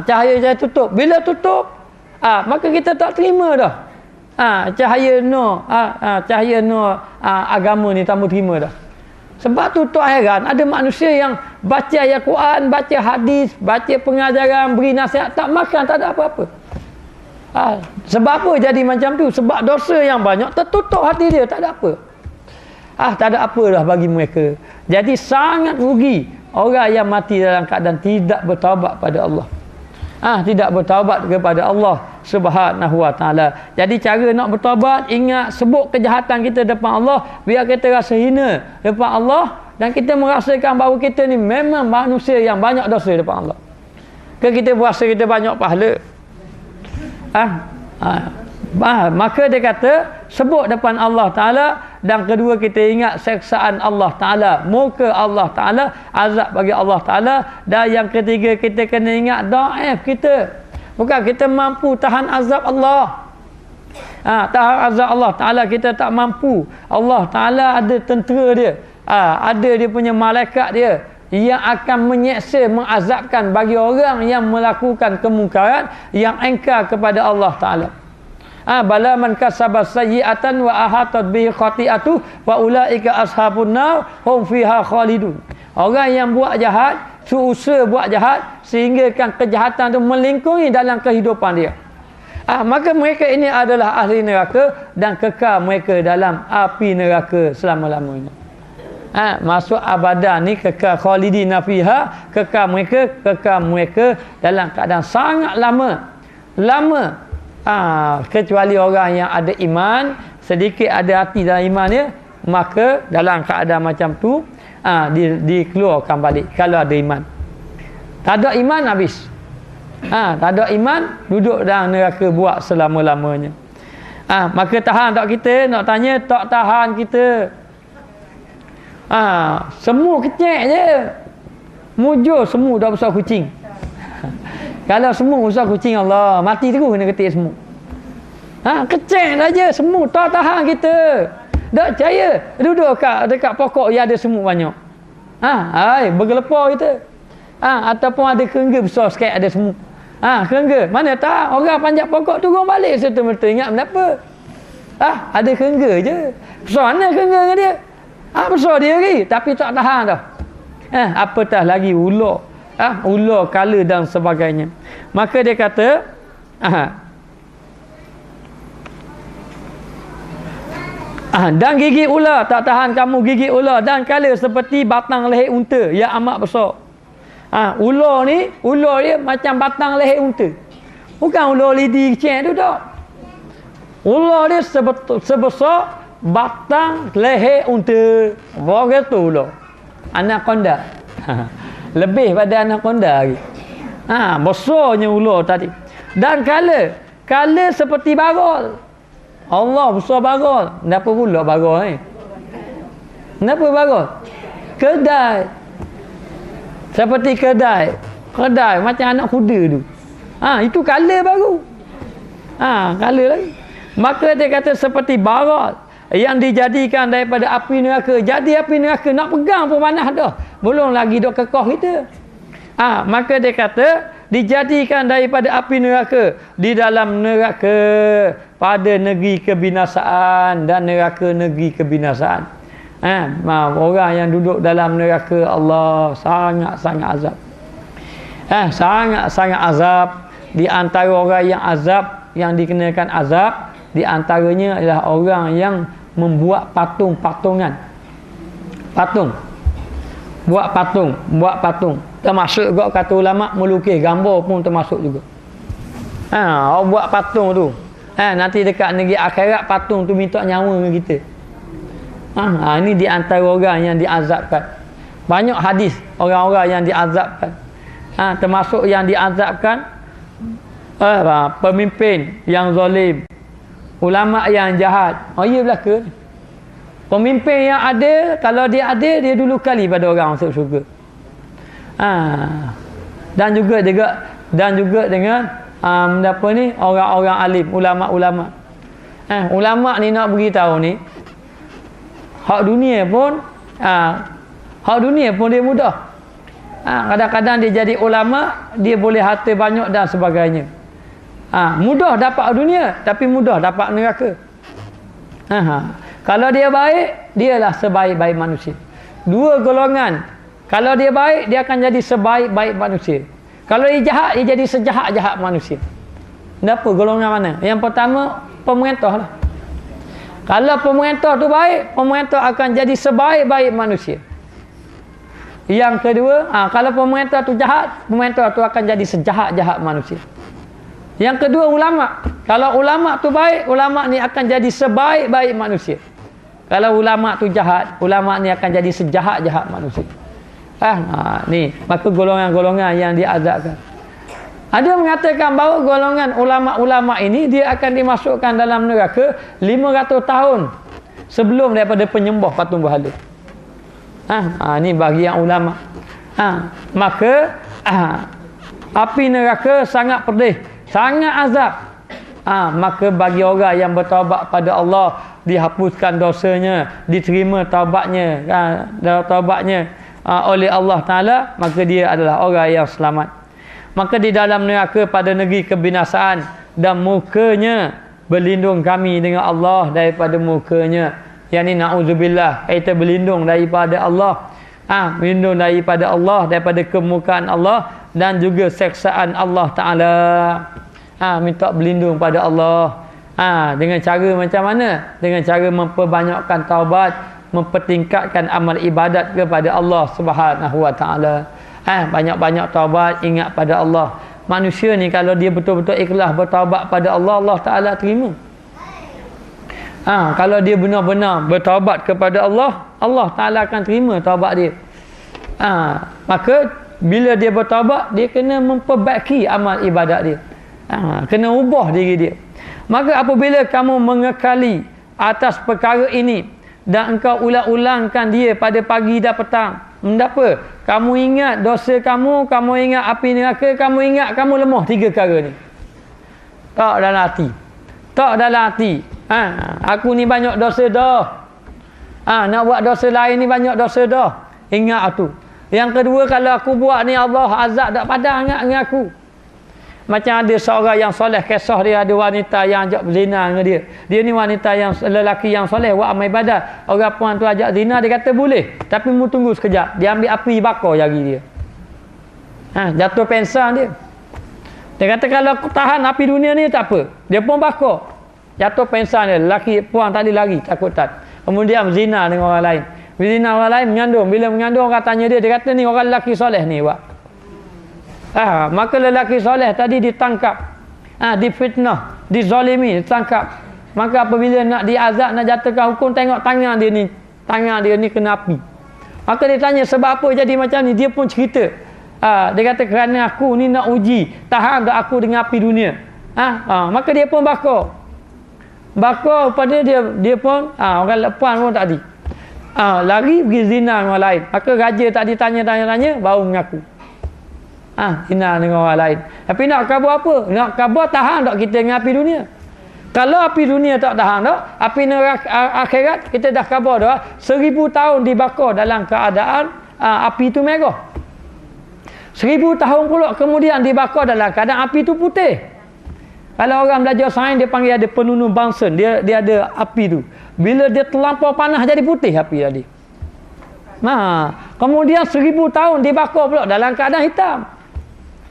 Cahaya tutup. Bila tutup, maka kita tak terima dah. Cahaya nur, cahaya nur agama ni tak mau terima dah. Sebab tu tak heran ada manusia yang baca ayat Quran, baca hadis, baca pengajaran, beri nasihat, tak makan, tak ada apa-apa. Sebab apa jadi macam tu? Sebab dosa yang banyak tertutup hati dia, tak ada apa. Tak ada apa dah bagi mereka. Jadi sangat rugi orang yang mati dalam keadaan tidak bertaubat pada Allah. Tidak bertaubat kepada Allah Subhanahu wa ta'ala. Jadi cara nak bertaubat, ingat sebut kejahatan kita depan Allah, biar kita rasa hina depan Allah dan kita merasakan bahawa kita ni memang manusia yang banyak dosa depan Allah. Kita berasa kita banyak pahala. Maka dia kata sebut depan Allah Ta'ala, dan kedua kita ingat seksaan Allah Ta'ala, muka Allah Ta'ala, azab bagi Allah Ta'ala, dan yang ketiga kita kena ingat dhaif kita, bukan kita mampu tahan azab Allah. Tahan azab Allah Ta'ala kita tak mampu. Allah Ta'ala ada tentera dia, ada dia punya malaikat dia yang akan menyeksa, mengazabkan bagi orang yang melakukan kemungkaran, yang engkar kepada Allah Ta'ala. Bala man kasaba sayyi'atan wa ahatat bihi khati'atu wa ulaika ashabun nar hum fiha khalidun. Orang yang buat jahat, berusaha buat jahat sehingga kan kejahatan itu melingkungi dalam kehidupan dia. Maka mereka ini adalah ahli neraka dan kekal mereka dalam api neraka selama-lamanya. Masuk abadan ni kekal khalidina fiha, kekal mereka dalam keadaan sangat lama. Kecuali orang yang ada iman, sedikit ada hati dalam imannya, maka dalam keadaan macam tu dikeluarkan balik kalau ada iman. Tak ada iman, habis. Tak ada iman, duduk dalam neraka buat selama-lamanya. Maka tahan tak kita? Nak tanya, tak tahan kita. Semua kecek je. Mujur semua dah besar kucing. Kalau semua besar kucing, Allah, mati terus kena ketik semua. Kecek dah je, semua tak tahan kita. Tak percaya, duduk dekat pokok yang ada semut banyak. Bergelepar kita. Ataupun ada kerengga besar sikit ada semut. Kerengga. Mana tak? Orang panjat pokok turun balik serta-merta. Ingat kenapa? Ada kerengga je. Besar mana kerengga dengan dia? Besar dia lagi. Tapi tak tahan dah. Apatah lagi ular. Ular, kala dan sebagainya. Maka dia kata, dan gigi ular, tak tahan kamu gigi ular dan kala seperti batang leher unta yang amat besar. Ular dia macam batang leher unta. Bukan ular lidi kecil tu tak. Ular dia sebesar batang leher unta. Begitu tu ular. Anaconda. Lebih pada anaconda lagi. Besarnya ular tadi. Dan kala seperti bagol. Allah, besar bagol. Kenapa pula bagol ni? Kenapa bagol? Kedai. Seperti kedai macam anak kuda tu. Itu kala baru. Kala lagi. Maka dia kata seperti barat yang dijadikan daripada api neraka. Jadi api neraka nak pegang pun panas dah. Belum lagi dok kekoh kita. Maka dia kata dijadikan daripada api neraka di dalam neraka pada negeri kebinasaan dan neraka negeri kebinasaan. Orang yang duduk dalam neraka, Allah, sangat-sangat azab. Sangat-sangat azab. Di antara orang yang azab, yang dikenakan azab, di antaranya adalah orang yang membuat patung-patungan. Buat patung. Termasuk juga kata ulama, melukis gambar pun termasuk juga. Orang buat patung tu. Nanti dekat negeri akhirat patung tu minta nyawa dengan kita. Ini di antara orang yang diazabkan. Banyak hadis orang-orang yang diazabkan. Termasuk yang diazabkan pemimpin yang zalim, ulama yang jahat. Ia berlaku. Pemimpin yang adil, kalau dia adil, dia dulu kali pada orang masuk syurga. Dan juga dengan orang-orang alim, ulama-ulama. Ulama ni nak beritahu ni, hak dunia pun dia mudah. Kadang-kadang dia jadi ulama, dia boleh harta banyak dan sebagainya. Mudah dapat dunia, tapi mudah dapat neraka. Kalau dia baik, dialah sebaik-baik manusia. Dua golongan. Kalau dia baik, dia akan jadi sebaik-baik manusia. Kalau dia jahat, dia jadi sejahat-jahat manusia. Kenapa? Golongan mana? Yang pertama, pemerintah lah. Kalau pemerintah tu baik, pemerintah akan jadi sebaik-baik manusia. Yang kedua, kalau pemerintah tu jahat, pemerintah tu akan jadi sejahat-jahat manusia. Yang kedua, ulama. Kalau ulama tu baik, ulama ni akan jadi sebaik-baik manusia. Kalau ulama tu jahat, ulama ni akan jadi sejahat-jahat manusia. Ni, maka golongan-golongan yang diazabkan. Ada mengatakan bahawa golongan ulama-ulama ini dia akan dimasukkan dalam neraka 500 tahun sebelum daripada penyembah patung berhala. Ni bagi yang ulama. Maka api neraka sangat pedih, sangat azab. Maka bagi orang yang bertaubat pada Allah, dihapuskan dosanya, diterima taubatnya, oleh Allah Ta'ala, maka dia adalah orang yang selamat. Maka di dalam neraka pada negeri kebinasaan, dan mukanya berlindung kami dengan Allah daripada mukanya. Yang ni na'udzubillah, kita berlindung daripada Allah. Berlindung daripada Allah, daripada kemukaan Allah, dan juga seksaan Allah Ta'ala. minta berlindung pada Allah. Dengan cara macam mana? Dengan cara memperbanyakkan taubat, mempertingkatkan amal ibadat kepada Allah Subhanahu wa taala. Banyak-banyak taubat, ingat pada Allah. Manusia ni kalau dia betul-betul ikhlas bertaubat pada Allah, Allah Taala terima. Kalau dia benar-benar bertaubat kepada Allah, Allah Taala akan terima taubat dia. Maka bila dia bertaubat, dia kena memperbaiki amal ibadat dia. Kena ubah diri dia. Maka apabila kamu mengekali atas perkara ini dan engkau ulang-ulangkan dia pada pagi dan petang, mendapa? Kamu ingat dosa kamu, kamu ingat api neraka, kamu ingat kamu lemah. 3 perkara ni. Tak dalam hati. Tak dalam hati. Aku ni banyak dosa dah. Nak buat dosa lain ni banyak dosa dah. Ingat tu. Yang kedua, kalau aku buat ni Allah azab tak padang ingat dengan aku. Macam ada seorang yang soleh, kisah dia ada wanita yang ajak berzina dengan dia. Dia ni wanita yang lelaki yang soleh, buat amal ibadat. Orang puan tu ajak zina, dia kata boleh. Tapi mu tunggu sekejap. Dia ambil api bakar jari dia. Jatuh pensan dia. Dia kata kalau aku tahan api dunia ni tak apa. Dia pun bakar. Jatuh pensan dia. Lelaki puan tadi lari, takut tak. Kemudian berzina dengan orang lain. Berzina orang lain, mengandung. Bila mengandung orang tanya dia, dia kata ni orang lelaki soleh ni buat. Maka lelaki soleh tadi ditangkap, difitnah, dizalimi, ditangkap. Maka apabila nak diazab, nak jatuhkan hukum, tengok tangan dia ni kena api. Maka dia tanya sebab apa jadi macam ni. Dia pun cerita. Dia kata kerana aku ni nak uji tahan tak aku dengan api dunia. Maka dia pun bakar pada dia pun orang lepuan pun tadi lari pergi zina dengan orang lain. Maka raja tadi tanya baru mengaku. Zina dengan orang lain. Tapi nak khabar apa? Nak khabar tahan tak kita dengan api dunia? Kalau api dunia tak tahan tak, api neraka akhirat kita dah khabar dah 1000 tahun dibakar dalam keadaan api itu merah. 1000 tahun pula kemudian dibakar dalam keadaan api itu putih. Kalau orang belajar sains dia panggil ada penunu Bunsen, dia ada api tu. Bila dia terlampau panas jadi putih api tadi. Kemudian 1000 tahun dibakar pula dalam keadaan hitam.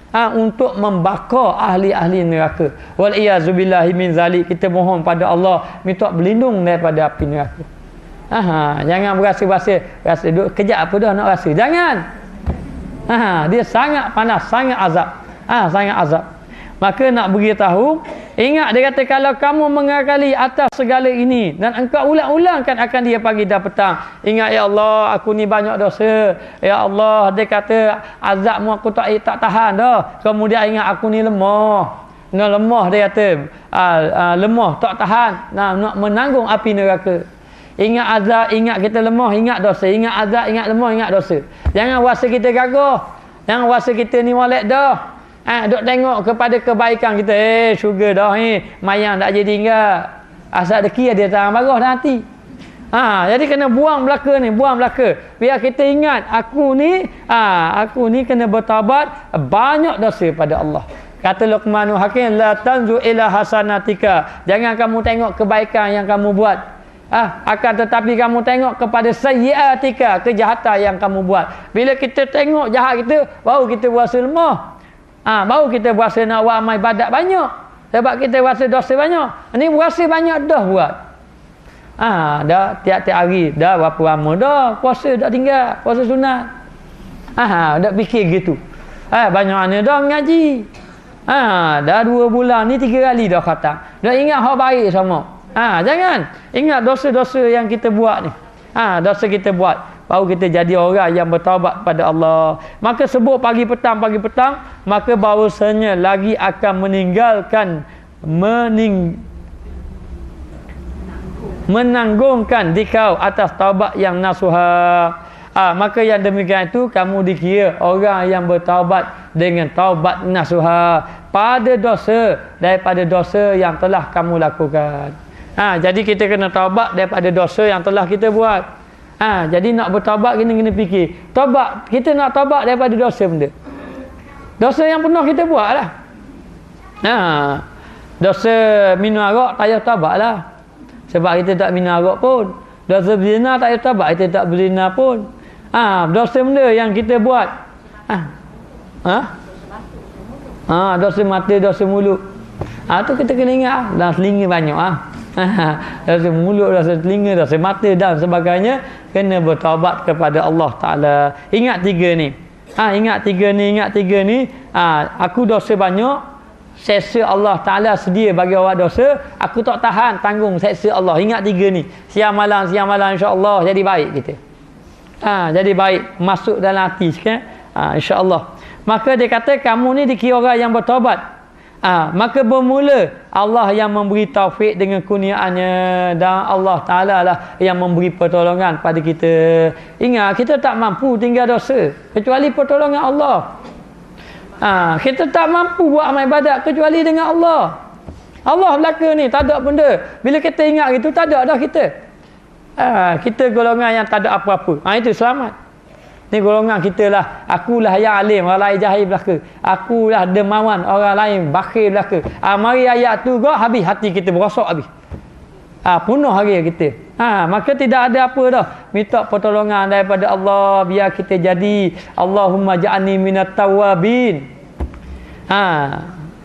Untuk membakar ahli-ahli neraka. Wal iyazubillahi min zalik. Kita mohon pada Allah minta berlindung daripada api neraka. Jangan berasa-rasa duduk kejap apa dah nak rasa. Jangan. Dia sangat panas, sangat azab. Sangat azab. Maka nak beritahu, ingat dia kata kalau kamu mengakali atas segala ini dan engkau ulang-ulangkan akan dia pagi dan petang. Ingat, ya Allah, aku ni banyak dosa. Ya Allah, dia kata azabmu aku tak tahan dah. Kemudian ingat aku ni lemah. Lemah dia kata. Lemah, tak tahan. Nak menanggung api neraka. Ingat azab, ingat kita lemah, ingat dosa. Ingat azab, ingat lemah, ingat dosa. Jangan rasa kita gagah. Jangan rasa kita ni molek dah. Duk tengok kepada kebaikan kita. Syurga dah ni. Mayang tak jadi tinggal. Asal deki dia tangan barah dan hati. Jadi kena buang belaka ni. Buang belaka. Biar kita ingat. Aku ni kena bertaubat. Banyak dosa pada Allah. Kata Luqmanul Hakim. La tanzu ila hasanatika. Jangan kamu tengok kebaikan yang kamu buat. Akan tetapi kamu tengok kepada sayyiatika. Kejahatan yang kamu buat. Bila kita tengok jahat kita. Baru kita berasa lemah. Baru kita berasa nak buat amal ibadat banyak. Sebab kita berasa dosa banyak. Ini berasa banyak dah buat. Dah tiap-tiap hari. Dah berapa lama dah. Puasa dah tinggal. Puasa sunat. Dah fikir gitu. Banyak mana dah mengaji. Dah 2 bulan ni 3 kali dah khatam. Dah ingat hak baik sama. Jangan. Ingat dosa-dosa yang kita buat ni. Dosa kita buat. Baru kita jadi orang yang bertaubat pada Allah. Maka sebut pagi petang, maka bahawasanya lagi akan meninggalkan menanggungkan dikau atas taubat yang nasuha. Maka yang demikian itu kamu dikira orang yang bertaubat dengan taubat nasuha pada dosa daripada dosa yang telah kamu lakukan. Jadi kita kena taubat daripada dosa yang telah kita buat. Jadi nak bertaubat kena fikir. Taubat, kita nak taubat daripada dosa benda. Dosa yang pernah kita buat lah. Dosa minum arak tak payah taubat lah. Sebab kita tak minum arak pun. Dosa berzina tak payah taubat, kita tak berzina pun. Dosa benda yang kita buat. Dosa mata, dosa mulut. Tu kita kena ingat dalam telinga banyak rasa mulut, rasa telinga, rasa mata dan sebagainya, kena bertaubat kepada Allah Taala. Ingat tiga ni. Ingat tiga ni. Aku dosa banyak, seksa Allah Taala sedia bagi awak dosa, aku tak tahan tanggung seksa Allah. Ingat tiga ni. Siang malam insya-Allah jadi baik kita. Jadi baik masuk dalam hati sikit. Insya-Allah. Maka dia kata kamu ni dikira orang yang bertaubat. Maka bermula Allah yang memberi taufik dengan kurniaannya, dan Allah Ta'ala lah yang memberi pertolongan pada kita. Ingat, kita tak mampu tinggal dosa kecuali pertolongan Allah. Kita tak mampu buat amal ibadat kecuali dengan Allah. Allah belaka ni, tak ada benda. Bila kita ingat gitu, tak ada dah kita. Kita golongan yang tak ada apa-apa. Itu selamat. Ni golongan kita lah. Akulah yang alim, orang lain jahil belaka. Akulah dermawan, orang lain bakhil belaka. Mari ayat tu gak habis hati kita berosok habis. Penuh hari kita. Maka tidak ada apa dah. Minta pertolongan daripada Allah biar kita jadi Allahumma ja'alni minat tawabin.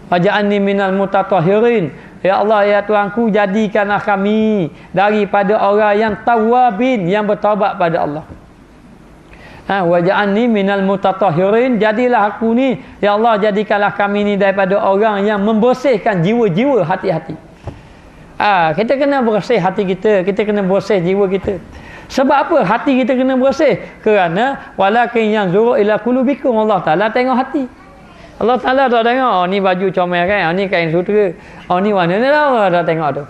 Waja'alni minal mutatahhirin. Ya Allah, ya Tuhanku, jadikanlah kami daripada orang yang tawabin, yang bertaubat pada Allah. Waja'alni minal mutatahhirin, jadilah aku ni, ya Allah, jadikanlah kami ni daripada orang yang membersihkan jiwa-jiwa, hati-hati. Kita kena bersih hati kita, kita kena bersih jiwa kita. Sebab apa hati kita kena bersih? Kerana walakin yanzuru ila qulubikum, Allah Taala tengok hati. Allah Taala tak tengok ni baju comel kan, ni kain sutera, ni warna ni lah, dah tengok tu.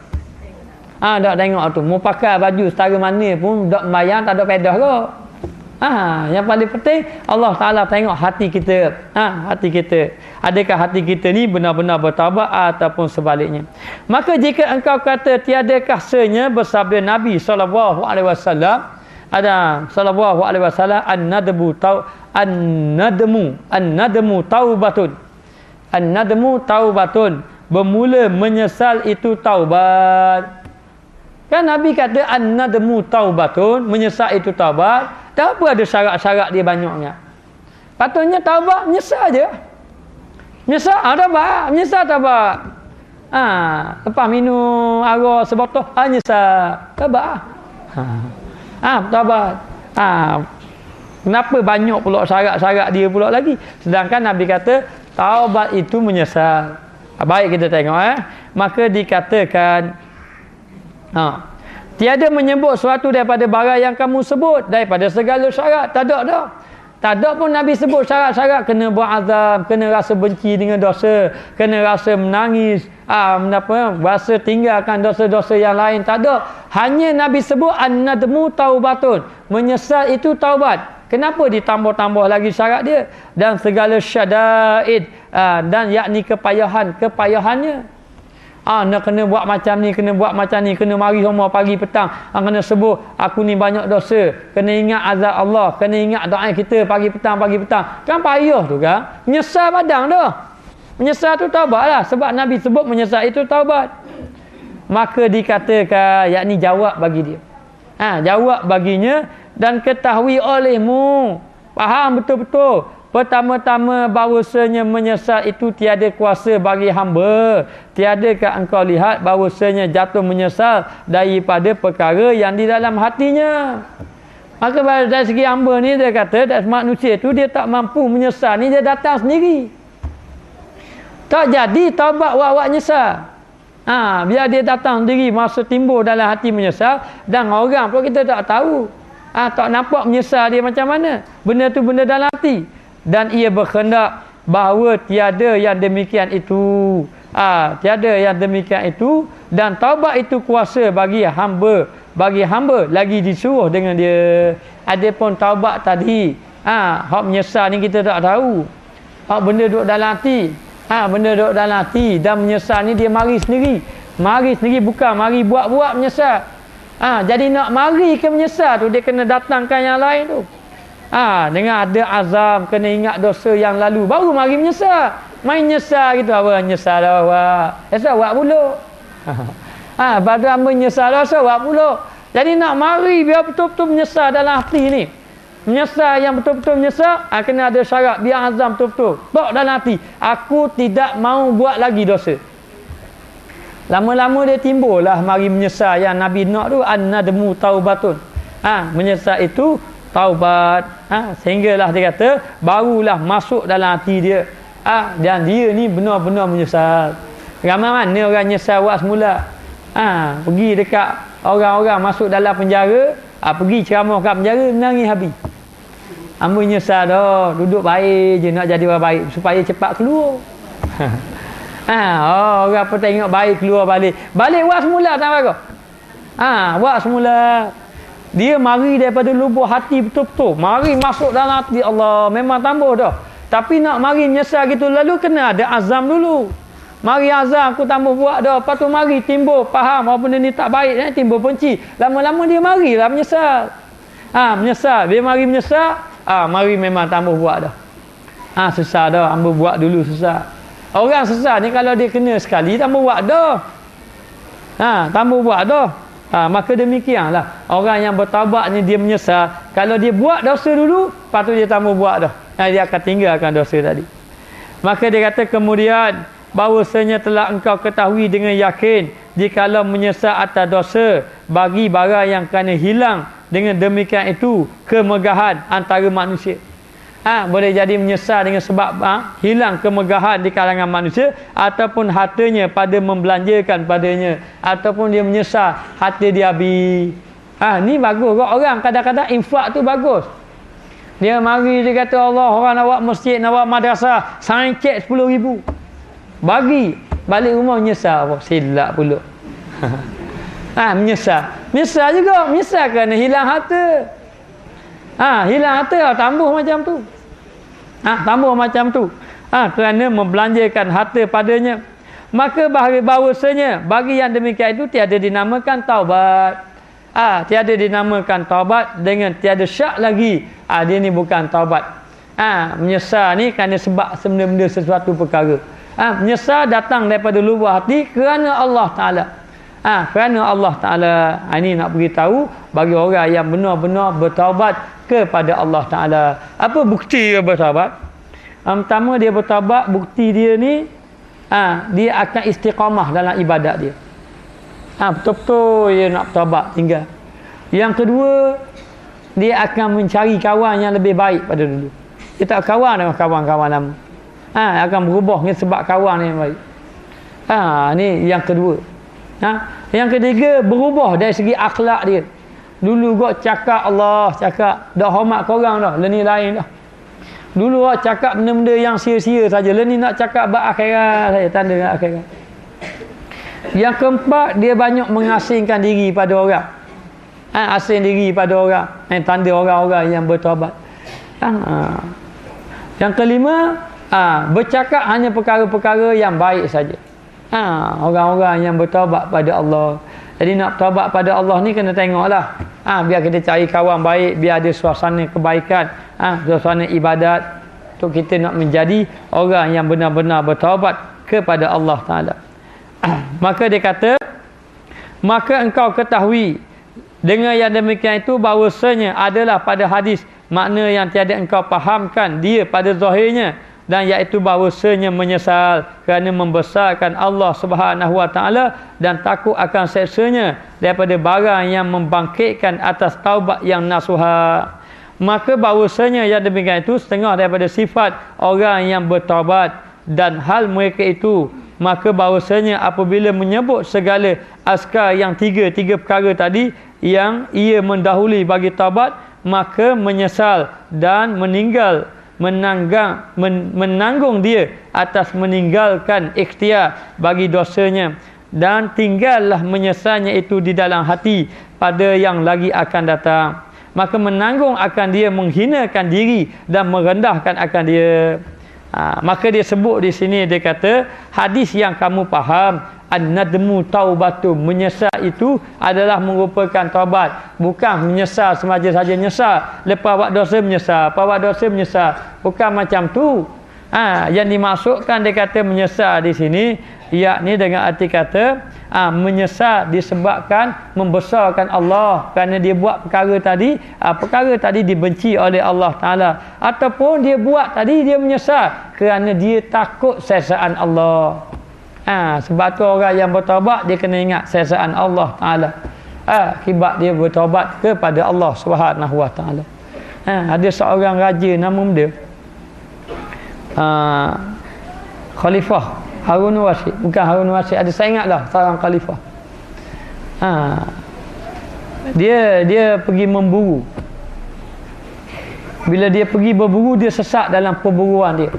Tak tengok tu. Mau pakai baju setara mana pun dak mayang, tak ada pedah ke. Yang paling penting Allah Ta'ala tengok hati kita. Hati kita. Adakah hati kita ni benar-benar bertaubat ataupun sebaliknya. Maka jika engkau kata tiadakah senya, bersabda Nabi SAW, ada SAW, an-nadmu taubatun, bermula menyesal itu taubat. Kan Nabi kata an-nadmu taubatun, menyesal itu taubat. Tak apa ada syarat-syarat dia banyaknya. Patutnya taubat menyesal je. Menyesal taubat, menyesal taubat. Lepas minum arak sebotol, menyesal taubat. Taubat. Kenapa banyak pula syarat-syarat dia pula lagi? Sedangkan Nabi kata taubat itu menyesal. Baik kita tengok Maka dikatakan tiada menyebut suatu daripada barang yang kamu sebut daripada segala syarat. Tak ada dah. Tak ada pun Nabi sebut syarat-syarat. Kena buat azam, kena rasa benci dengan dosa, kena rasa menangis, rasa tinggalkan dosa-dosa yang lain. Tak ada. Hanya Nabi sebut an-nadmu taubatun, menyesal itu taubat. Kenapa ditambah-tambah lagi syarat dia? Dan segala syadaid, dan yakni kepayahannya. Nak kena buat macam ni, kena buat macam ni, kena mari semua pagi petang, kena sebut aku ni banyak dosa, kena ingat azab Allah, kena ingat doa kita pagi petang. Kan payah tu kan? Menyesal padang dah. Menyesal tu taubat lah, sebab Nabi sebut menyesal itu taubat. Maka dikatakan, yakni jawab bagi dia. Jawab baginya, dan ketahui olehmu, faham betul-betul, pertama-tama bahawasanya menyesal itu tiada kuasa bagi hamba. Tiadakah engkau lihat bahawasanya jatuh menyesal daripada perkara yang di dalam hatinya. Maka dari segi hamba ni, dia kata dari manusia tu dia tak mampu menyesal ni, dia datang sendiri. Tak jadi taubat awak nyesal. Biar dia datang sendiri, masa timbul dalam hati menyesal, dan orang pun kita tak tahu. Tak nampak menyesal dia macam mana. Benda tu benda dalam hati. Dan ia berkehendak bahawa tiada yang demikian itu. Tiada yang demikian itu. Dan taubat itu kuasa bagi hamba. Bagi hamba lagi disuruh dengan dia. Adapun taubat tadi, hak menyesal ni kita tak tahu. Hak benda duduk dalam hati. Benda duduk dalam hati. Dan menyesal ni dia mari sendiri. Mari sendiri, bukan mari buat-buat menyesal. Jadi nak mari ke menyesal tu, dia kena datangkan yang lain tu. Dengan ada azam, kena ingat dosa yang lalu, baru mari menyesal. Main nyesal gitu, apa nyesal dah awak. Nyesal awak pula. Pada menyesal dah awak pula. Jadi nak mari biar betul-betul menyesal dalam hati ni. Menyesal yang betul-betul menyesal, kena ada syarat, biar azam betul-betul. Tok dalam hati, aku tidak mau buat lagi dosa. Lama-lama dia timbul lah mari menyesal yang Nabi nak tu an-nadmu taubatun. Menyesal itu taubat. Sehinggalah dia kata barulah masuk dalam hati dia. Dan dia ni benar-benar menyesal. Ramai mana orang nyesal buat semula. Pergi dekat orang-orang masuk dalam penjara, pergi ceramah kat penjara menangis habis. Hamba nyesal dah, duduk baik je nak jadi orang baik supaya cepat keluar. Orang pun tengok baik keluar balik. Balik buat semula tak apa. Buat semula. Dia mari daripada lubuk hati betul-betul. Mari masuk dalam hati Allah. Memang tambah dah. Tapi nak mari menyesal gitu lalu kena ada azam dulu. Mari azam aku tambah buat dah. Lepas tu mari timbul faham apa benda ni tak baik, timbul benci. Lama-lama dia marilah menyesal. Menyesal. Dia mari menyesal, mari memang tambah buat dah. Susah dah. Hamba buat dulu susah. Orang susah ni kalau dia kena sekali tambah buat dah. Tambah buat dah. Maka demikianlah orang yang bertaubat ni dia menyesal. Kalau dia buat dosa dulu, lepas tu dia tambah buat dah. Dia akan tinggalkan dosa tadi. Maka dia kata kemudian bahawasanya telah engkau ketahui dengan yakin jikalau menyesal atas dosa bagi barang yang kena hilang, dengan demikian itu kemegahan antara manusia. Boleh jadi menyesal dengan sebab hilang kemegahan di kalangan manusia, ataupun hartanya pada membelanjakan padanya, ataupun dia menyesal harta dia habis. Ni bagus. Orang kadang-kadang infak tu bagus. Dia mari dia kata Allah, orang nak buat masjid, nak buat madrasah, sign cek 10,000. Bagi balik rumah menyesal apa? Silap pula. Menyesal. Menyesal juga. Menyesal kerana hilang harta. Hilang harta tambah macam tu. Tambah macam tu. Kerana membelanjakan harta padanya. Maka bahawasanya bagi yang demikian itu tiada dinamakan taubat. Tiada dinamakan taubat dengan tiada syak lagi. Dia ni bukan taubat. Menyesal ni kerana sebab benda-benda sesuatu perkara. Menyesal datang daripada lubuk hati kerana Allah Ta'ala. Kerana Allah Ta'ala. Ini nak beritahu bagi orang yang benar-benar bertaubat kepada Allah Ta'ala. Apa bukti dia bertaubat? Pertama dia bertaubat, bukti dia ni dia akan istiqamah dalam ibadat dia. Betul-betul dia nak bertaubat tinggal. Yang kedua, dia akan mencari kawan yang lebih baik pada dulu. Dia tak kawan dengan kawan-kawan lama. Akan berubah ni sebab kawan yang baik. Ni yang kedua. Yang ketiga, berubah dari segi akhlak dia. Dulu kau cakap Allah, cakap dah hormat korang dah, lain lain dah. Dulu kau cakap benda-benda yang sia-sia saja, lain nak cakap berakhirat saja, tanda dengan akhirat. Yang keempat, dia banyak mengasingkan diri pada orang. Asing diri pada orang. Tanda orang-orang yang bertaubat. Yang kelima, bercakap hanya perkara-perkara yang baik saja. Orang-orang yang bertaubat pada Allah. Jadi nak bertaubat pada Allah ni kena tengoklah. Biar kita cari kawan baik, biar ada suasana kebaikan, suasana ibadat, untuk kita nak menjadi orang yang benar-benar bertaubat kepada Allah Ta'ala. Maka dia kata, maka engkau ketahui dengan yang demikian itu bahawasanya adalah pada hadis makna yang tiada engkau fahamkan dia pada zahirnya, dan iaitu bahawasanya menyesal kerana membesarkan Allah Subhanahu Wa Taala dan takut akan seksanya daripada barang yang membangkitkan atas taubat yang nasuha. Maka bahawasanya yang demikian itu setengah daripada sifat orang yang bertaubat, dan hal mereka itu maka bahawasanya apabila menyebut segala askar yang tiga perkara tadi yang ia mendahului bagi taubat, maka menyesal dan menanggung dia atas meninggalkan ikhtiar bagi dosanya, dan tinggallah menyesalnya itu di dalam hati pada yang lagi akan datang. Maka menanggung akan dia menghinakan diri dan merendahkan akan dia. Maka dia sebut di sini, dia kata hadis yang kamu faham, an-nadmu taubatu, menyesal itu adalah merupakan taubat. Bukan menyesal semaja saja nyesal, lepas buat dosa menyesal, lepas buat dosa menyesal. Bukan macam tu. Yang dimaksudkan dia kata menyesal di sini, yakni dengan arti kata menyesal disebabkan membesarkan Allah kerana dia buat perkara tadi dibenci oleh Allah Ta'ala, ataupun dia buat tadi dia menyesal kerana dia takut siksaan Allah. Sebab tu orang yang bertaubat dia kena ingat siasaan Allah Taala. Akibat dia bertaubat kepada Allah Subhanahu Wa Taala. Ada seorang raja nama dia Khalifah Harun Rasyid. Bukan Harun Rasyid, ada saya ingatlah seorang khalifah. Dia pergi memburu. Bila dia pergi berburu, dia sesat dalam perburuan dia.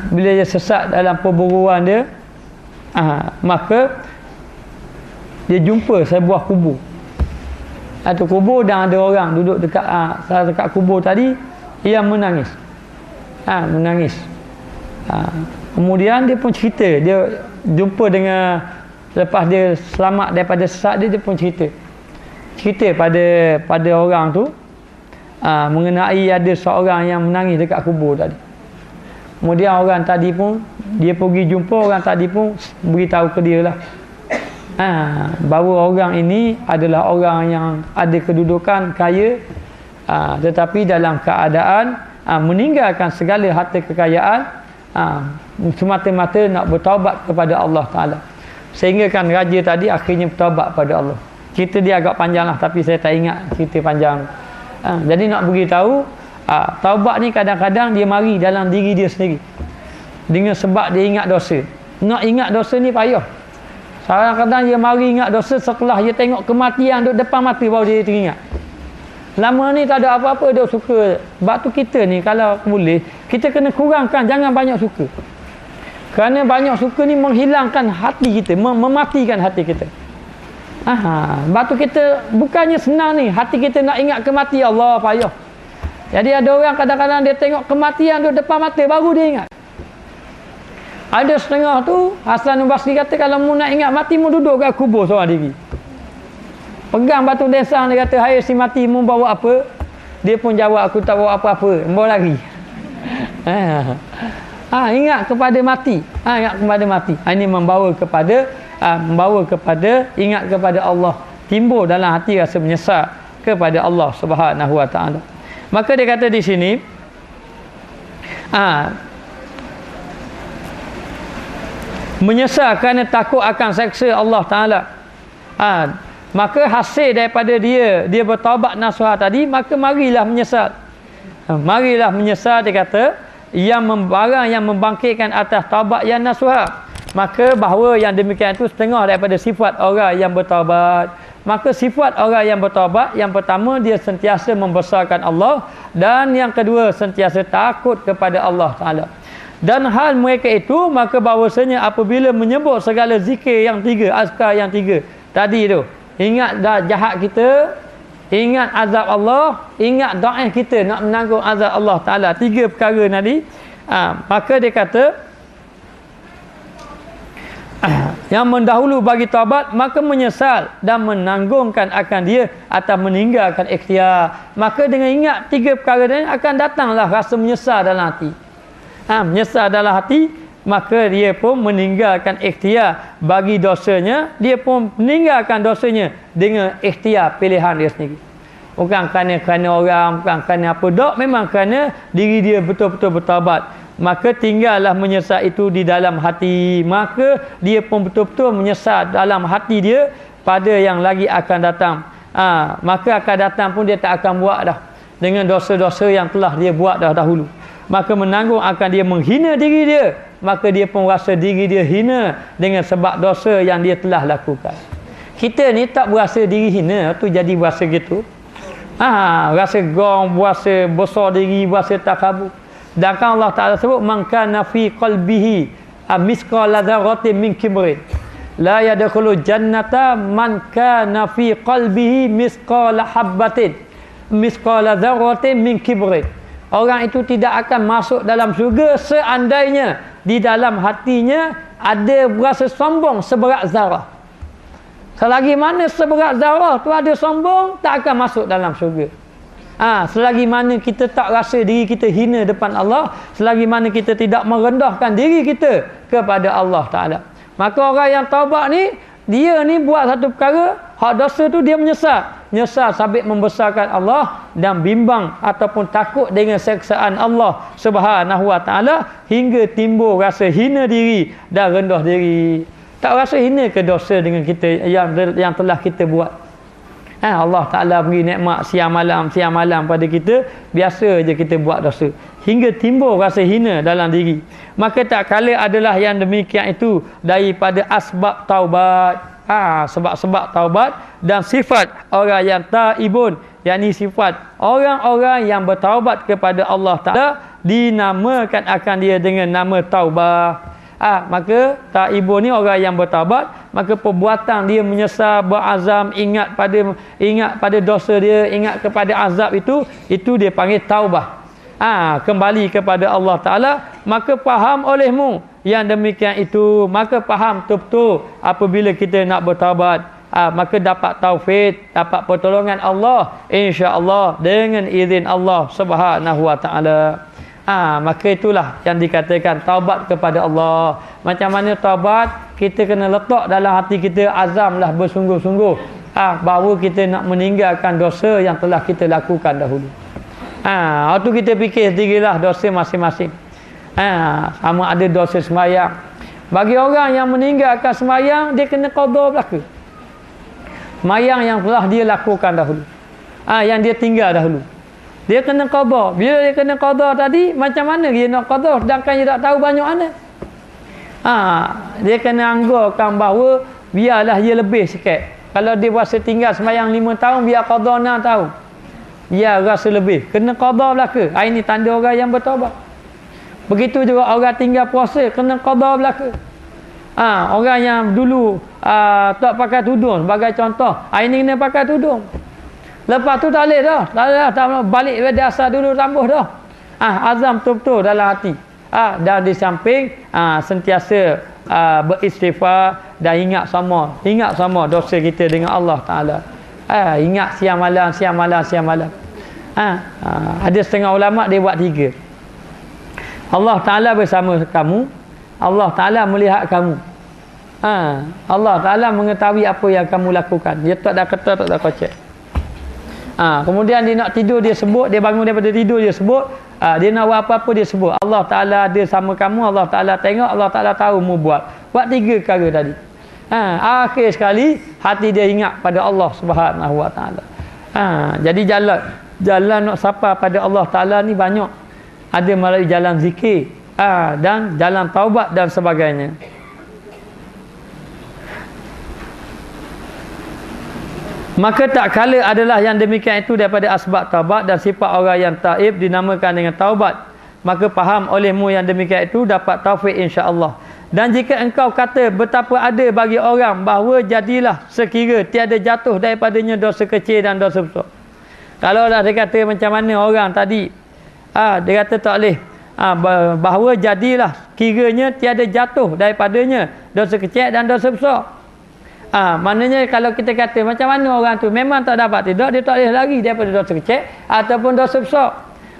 Bila dia sesat dalam perburuan dia, maka dia jumpa sebuah kubur. Ada kubur dan ada orang duduk dekat kubur tadi yang menangis. Menangis. Kemudian dia pun cerita, dia jumpa dengan, lepas dia selamat daripada sesat dia pun cerita pada orang tu mengenai ada seorang yang menangis dekat kubur tadi. Kemudian orang tadi pun, dia pergi jumpa orang tadi pun beritahu ke dia lah, bahawa orang ini adalah orang yang ada kedudukan kaya, tetapi dalam keadaan meninggalkan segala harta kekayaan, semata-mata nak bertaubat kepada Allah Ta'ala. Sehingga kan raja tadi akhirnya bertaubat pada Allah. Cerita dia agak panjang lah, tapi saya tak ingat cerita panjang. Jadi nak beritahu, taubat ni kadang-kadang dia mari dalam diri dia sendiri, dengan sebab dia ingat dosa. Nak ingat dosa ni payah. Kadang-kadang dia mari ingat dosa setelah dia tengok kematian duduk depan mata baru dia teringat. Lama ni tak ada apa-apa dia suka. Sebab tu kita ni kalau boleh, kita kena kurangkan, jangan banyak suka. Kerana banyak suka ni menghilangkan hati kita, mematikan hati kita. Sebab tu kita bukannya senang ni, hati kita nak ingat kematian, Allah payah. Jadi ada orang kadang-kadang dia tengok kematian duduk depan mata baru dia ingat. Ada setengah tu Hasan Basri kata, kalau mu nak ingat mati, mu duduk kat kubur seorang diri, pegang batu desang. Dia kata, hai si mati, mu bawa apa? Dia pun jawab, aku tak bawa apa-apa, bawa lari. Ingat kepada mati. Ingat kepada mati. Ini membawa kepada ingat kepada Allah. Timbul dalam hati rasa menyesal kepada Allah Subhanahu Wa Taala. Maka dia kata di sini, menyesal kerana takut akan seksa Allah Taala. Maka hasil daripada dia bertaubat nasuha tadi, maka marilah menyesal. Marilah menyesal, dia kata, barang yang membangkitkan atas taubat yang nasuha. Maka bahawa yang demikian itu setengah daripada sifat orang yang bertaubat. Maka sifat orang yang bertaubat, yang pertama, dia sentiasa membesarkan Allah, dan yang kedua, sentiasa takut kepada Allah Ta'ala. Dan hal mereka itu, maka bahawasanya apabila menyebut segala zikir yang tiga, azkar yang tiga tadi tu, ingat dah jahat kita, ingat azab Allah, ingat doa kita nak menanggung azab Allah Ta'ala, tiga perkara tadi, maka dia kata yang mendahulu bagi taubat, maka menyesal dan menanggungkan akan dia atau meninggalkan ikhtiar. Maka dengan ingat tiga perkara ini akan datanglah rasa menyesal dalam hati. Menyesal dalam hati, maka dia pun meninggalkan ikhtiar bagi dosanya, dia pun meninggalkan dosanya dengan ikhtiar pilihan dia sendiri. Bukan kerana orang, bukan kerana apa dok, memang kerana diri dia betul-betul bertaubat. Maka tinggallah menyesal itu di dalam hati, maka dia pun betul-betul menyesal dalam hati dia pada yang lagi akan datang. Maka akan datang pun dia tak akan buat dah dengan dosa-dosa yang telah dia buat dah dahulu. Maka menanggung akan dia menghina diri dia, maka dia pun rasa diri dia hina dengan sebab dosa yang dia telah lakukan. Kita ni tak berasa diri hina tu jadi berasa gitu. Rasa gong, berasa besar diri, berasa takabur. Sedangkan Allah Ta'ala sebut, man kana fi qalbihi misqala dzarratin min kibrin la yadkhulu jannata man kana fi qalbihi misqala habbatin misqala dzarratin min kibrin. Orang itu tidak akan masuk dalam syurga seandainya di dalam hatinya ada berasa sombong seberat zarah. Selagi mana seberat zarah tu ada sombong, tak akan masuk dalam syurga. Selagi mana kita tak rasa diri kita hina depan Allah, selagi mana kita tidak merendahkan diri kita kepada Allah Ta'ala, maka orang yang taubat ni, dia ni buat satu perkara, hak dosa tu dia menyesal, nyesal sabit membesarkan Allah dan bimbang ataupun takut dengan siksaan Allah Subhanahu wa taala hingga timbul rasa hina diri dan rendah diri. Tak rasa hina ke dosa dengan kita yang telah kita buat? Allah Ta'ala beri nikmat siang malam pada kita, biasa je kita buat dosa hingga timbul rasa hina dalam diri. Maka tak kala adalah yang demikian itu daripada asbab taubat. Sebab-sebab taubat dan sifat orang yang taibun, yakni sifat orang-orang yang bertaubat kepada Allah Ta'ala dinamakan akan dia dengan nama taubah. Maka taibun ni orang yang bertaubat, maka perbuatan dia menyesal, berazam, ingat pada dosa dia, ingat kepada azab itu dia panggil taubah. Kembali kepada Allah Ta'ala. Maka faham olehmu yang demikian itu, maka faham betul apabila kita nak bertaubat, maka dapat taufik, dapat pertolongan Allah insya-Allah dengan izin Allah Subhanahu wa taala. Maka itulah yang dikatakan taubat kepada Allah. Macam mana taubat? Kita kena letak dalam hati kita azamlah bersungguh-sungguh bahawa kita nak meninggalkan dosa yang telah kita lakukan dahulu. Waktu kita fikir sendirilah dosa masing-masing. Sama ada dosa sembahyang. Bagi orang yang meninggalkan sembahyang, dia kena qada belaka. Sembahyang yang telah dia lakukan dahulu, yang dia tinggal dahulu, dia kena qada. Bila dia kena qada tadi, macam mana dia nak qada sedangkan dia tak tahu banyak mana? Dia kena anggarkan bahawa biarlah dia lebih sikit. Kalau dia rasa tinggal sembahyang 5 tahun, biar qada 6 tahun. Dia rasa lebih, kena qada belaka. Ini tanda orang yang bertaubat. Begitu juga orang tinggal puasa, kena qada belaka. Orang yang dulu tak pakai tudung sebagai contoh, ini kena pakai tudung. Lepas tu tak boleh dah. Tak balik pada asal dulu, tambah dah. Azam betul-betul dalam hati. Dan di samping sentiasa beristighfar dan ingat sama dosa kita dengan Allah Ta'ala. Ingat siang malam. Ada setengah ulama dia buat 3. Allah Ta'ala bersama kamu, Allah Ta'ala melihat kamu, Allah Ta'ala mengetahui apa yang kamu lakukan. Dia tak ada kata, tak ada kocek. Kemudian dia nak tidur, dia sebut. Dia bangun daripada tidur, dia sebut. Dia nak buat apa-apa, dia sebut. Allah Ta'ala ada sama kamu, Allah Ta'ala tengok, Allah Ta'ala tahu mu buat 3 perkara tadi. Akhir sekali hati dia ingat pada Allah Subhanahu wa taala. Jadi jalan nak sapa pada Allah Ta'ala ni banyak. Ada melalui jalan zikir, dan jalan taubat dan sebagainya. Maka tak kala adalah yang demikian itu daripada asbab taubat dan sifat orang yang taib dinamakan dengan taubat. Maka faham olehmu yang demikian itu dapat taufik insya-Allah. Dan jika engkau kata betapa ada bagi orang bahawa jadilah sekira tiada jatuh daripadanya dosa kecil dan dosa besar. Kalau dah dia kata macam mana orang tadi, dia kata tak boleh, bahawa jadilah kiranya tiada jatuh daripadanya dosa kecil dan dosa besar. Maknanya kalau kita kata macam mana orang tu memang tak dapat tidak, dia tak boleh lari daripada dosa kecil ataupun dosa besar.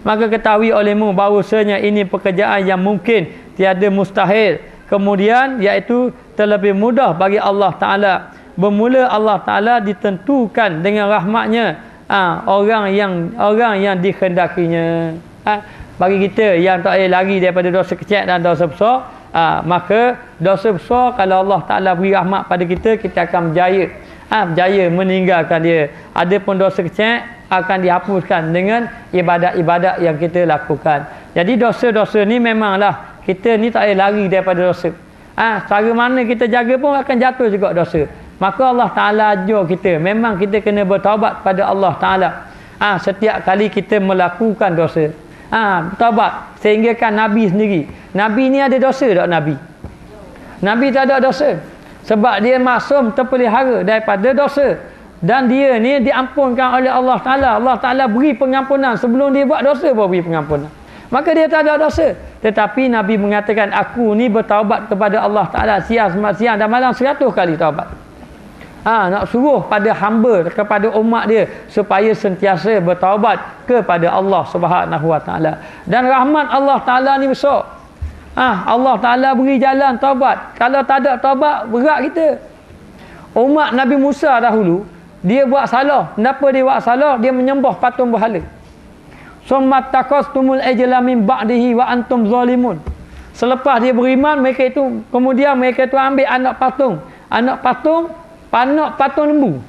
Maka ketahui olehmu bahawasanya ini pekerjaan yang mungkin, tiada mustahil. Kemudian iaitu terlebih mudah bagi Allah Ta'ala. Bermula Allah Ta'ala ditentukan dengan rahmatnya orang yang dikhendakinya. Bagi kita yang tak boleh lari daripada dosa kecil dan dosa besar, maka dosa besar kalau Allah Ta'ala beri rahmat pada kita, kita akan berjaya meninggalkan dia. Adapun dosa kecil akan dihapuskan dengan ibadat-ibadat yang kita lakukan. Jadi dosa-dosa ni memanglah kita ni tak boleh lari daripada dosa. Cara mana kita jaga pun akan jatuh juga dosa. Maka Allah Ta'ala ajar kita, memang kita kena bertaubat pada Allah Ta'ala setiap kali kita melakukan dosa. Taubat. Sehingga kan Nabi sendiri, Nabi ni ada dosa tak Nabi? Nabi tak ada dosa. Sebab dia maksum, terpelihara daripada dosa. Dan dia ni diampunkan oleh Allah Ta'ala. Allah Ta'ala beri pengampunan. Sebelum dia buat dosa pun beri pengampunan. Maka dia tak ada dosa. Tetapi Nabi mengatakan, aku ni bertaubat kepada Allah Ta'ala siang dan malam 100 kali taubat. Nak suruh pada hamba, kepada umat dia, supaya sentiasa bertaubat kepada Allah Subhanahu wa taala. Dan rahmat Allah Ta'ala ni besar. Allah Ta'ala beri jalan taubat. Kalau tak ada taubat, berat kita. Umat Nabi Musa dahulu, Dia buat salah. Kenapa dia buat salah? Dia menyembah patung berhala. Summa taqastumul ajla min ba'dihi wa antum zalimun. Selepas dia beriman, kemudian mereka itu ambil anak patung. Anak patung lembu.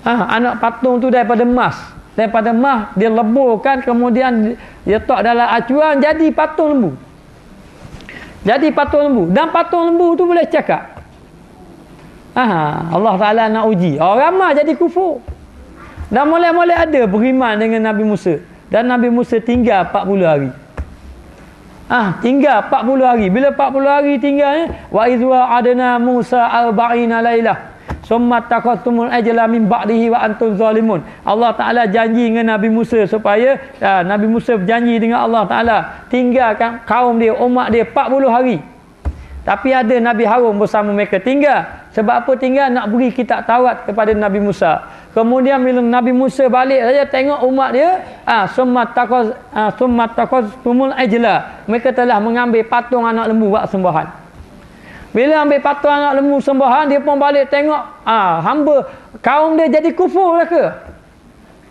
Anak patung tu daripada emas. Daripada emas dia leburkan, kemudian dia letak dalam acuan, jadi patung lembu. Jadi patung lembu. Dan patung lembu tu boleh cakap. Allah Ta'ala nak uji. Orang ramai jadi kufur. Dan mulai-mulai ada beriman dengan Nabi Musa. Dan Nabi Musa tinggal 40 hari. Tinggal 40 hari. Bila 40 hari tinggalnya, wa izwa adna Musa 40 lailah. Summa taqastumul ajla min ba'dihi wa antum zalimun. Allah Ta'ala janji dengan Nabi Musa supaya Nabi Musa berjanji dengan Allah Ta'ala tinggalkan kaum dia, umat dia 40 hari. Tapi ada Nabi Harun bersama mereka tinggal. Sebab apa tinggal? Nak beri kitab Taurat kepada Nabi Musa. Kemudian bila Nabi Musa balik saja tengok umat dia, summa taqastumul ajla. Mereka telah mengambil patung anak lembu buat sembahan. Bila ambil patung anak lembu sembahan, dia pun balik tengok, hamba kaum dia jadi kufur lah ke?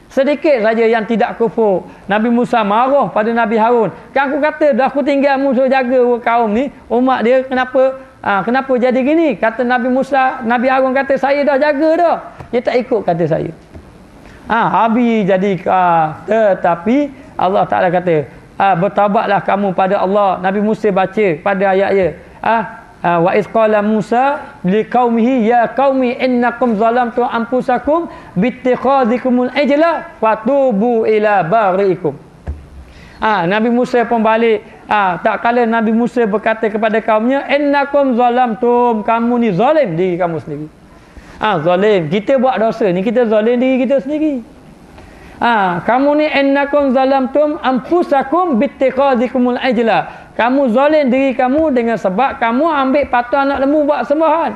Sedikit saja yang tidak kufur. Nabi Musa marah pada Nabi Harun. Kan aku kata dah aku tinggal musuh jaga kaum ni, umat dia kenapa jadi gini? Kata Nabi Musa, Nabi Harun kata saya dah jaga dah. Dia tak ikut kata saya. Habis jadi tetapi Allah Ta'ala kata, bertaubatlah kamu pada Allah. Nabi Musa baca pada ayat-ayat. Wa iz qala Musa liqaumihi ya qaumi innakum zalamtu anfusakum bittikhadhikumul ajla fatubu ila bari'ikum. Nabi Musa pun balik, tak kala Nabi Musa berkata kepada kaumnya, innakum zalamtum, kamu ni zalim diri kamu sendiri. Zalim, kita buat dosa ni kita zalim diri kita sendiri. Kamu ni innakum zalamtum anfusakum bittikhadhikumul ajla. Kamu zalim diri kamu dengan sebab kamu ambil patung anak lembu buat sembahan.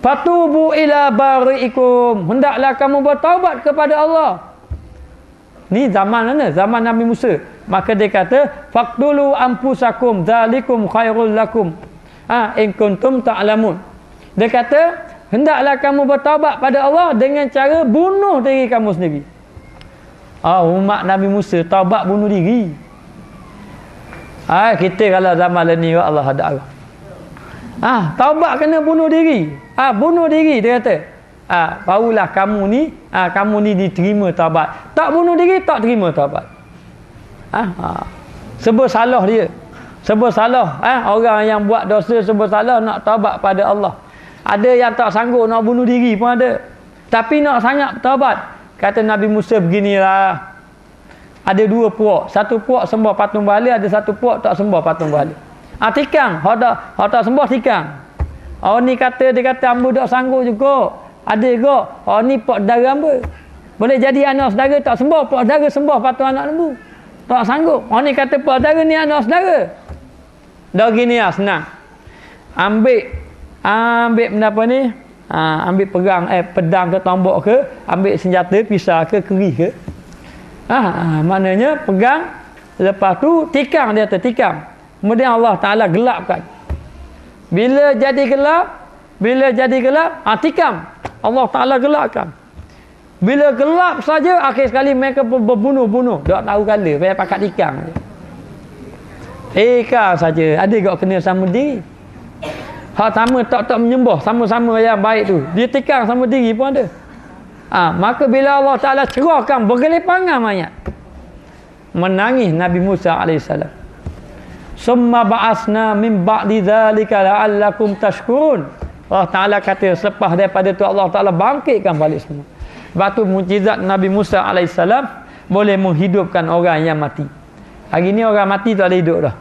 Fatubu ila bari'ikum. Hendaklah kamu bertaubat kepada Allah. Ni zaman mana? Zaman Nabi Musa. Maka dia kata, faqtulu anfusakum dzalikum khairul lakum. In kuntum ta'lamun. Dia kata, hendaklah kamu bertaubat pada Allah dengan cara bunuh diri kamu sendiri. Umat Nabi Musa taubat bunuh diri. Kita kalau zaman ni Allah ada Allah. Taubat kena bunuh diri. Bunuh diri dia kata. Barulah kamu ni diterima taubat. Tak bunuh diri tak terima taubat. Sebab salah dia. Sebab salah. Orang yang buat dosa sebab salah nak taubat pada Allah. Ada yang tak sanggup nak bunuh diri pun ada. Tapi nak sangat taubat. Kata Nabi Musa beginilah. Ada dua puak. Satu puak sembah patung berhala, ada satu puak tak sembah patung berhala. Tikang. Hak tak sembah tikang. Ni dia kata hamba tak sanggup juga. Ada juga. Ni pak saudara hamba. Boleh jadi anak saudara tak sembah, pak saudara sembah patung anak lembu. Tak sanggup. Ni kata pak saudara ni anak saudara. Dah gini senang. Ambil benda apa ni? Ambil pedang ke tombak ke, ambil senjata, pisau ke, keri ke. Maknanya pegang, lepas tu tikang dia tikang. Kemudian Allah Ta'ala gelapkan. Bila jadi gelap, tikam. Allah Ta'ala gelapkan. Bila gelap saja, akhir sekali mereka berbunuh-bunuh. Tak tahu kala, saya pakat tikang. Tikang saja. Ada juga kena sama diri. Hak sama tak menyembah, sama-sama yang baik tu. Dia tikang sama diri pun ada. Maka bila Allah Ta'ala cerahkan bergelipangan mayat, menangis Nabi Musa AS. Summa ba'asna min ba'di dzalika la'allakum tashkurun. Allah Ta'ala kata selepas daripada tu Allah Ta'ala bangkitkan balik semua. Batu mukjizat Nabi Musa AS boleh menghidupkan orang yang mati. Hari ni orang mati tak ada hidup dah.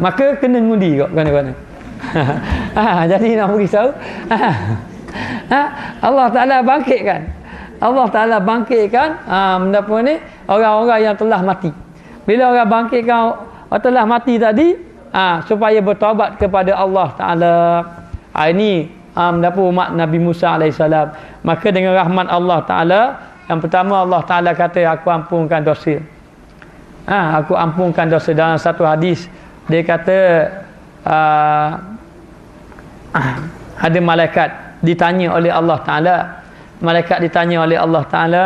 Maka kena ngundi kok mana-mana. Jadi nak beritahu Allah Ta'ala bangkitkan. Allah Ta'ala bangkitkan benda apa ni? Orang-orang yang telah mati. Bila orang bangkitkan telah mati tadi, supaya bertaubat kepada Allah Ta'ala. Ini benda apa umat Nabi Musa AS. Maka dengan rahmat Allah Ta'ala, yang pertama Allah Ta'ala kata aku ampunkan dosa. Aku ampunkan dosa. Dalam satu hadis dia kata ada malaikat ditanya oleh Allah Ta'ala. Malaikat ditanya oleh Allah Ta'ala.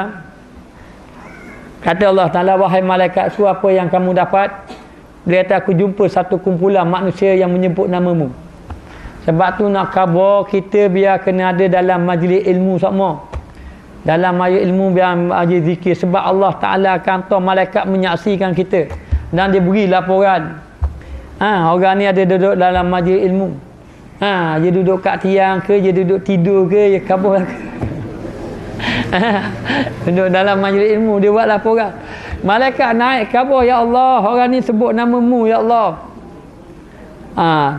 Kata Allah Ta'ala, wahai malaikat, apa yang kamu dapat? Dia kata, aku jumpa satu kumpulan manusia yang menyebut namamu. Sebab tu nak khabar kita biar kena ada dalam majlis ilmu sama. Dalam majlis ilmu biar majlis zikir. Sebab Allah Ta'ala akan hantar malaikat menyaksikan kita. Dan dia beri laporan. Orang ni ada duduk dalam majlis ilmu. Dia duduk kat tiang ke, dia duduk tidur ke, dia khabar ke. Duduk dalam majlis ilmu, dia buat laporan. Malaikat naik khabar, ya Allah, orang ni sebut namamu, ya Allah.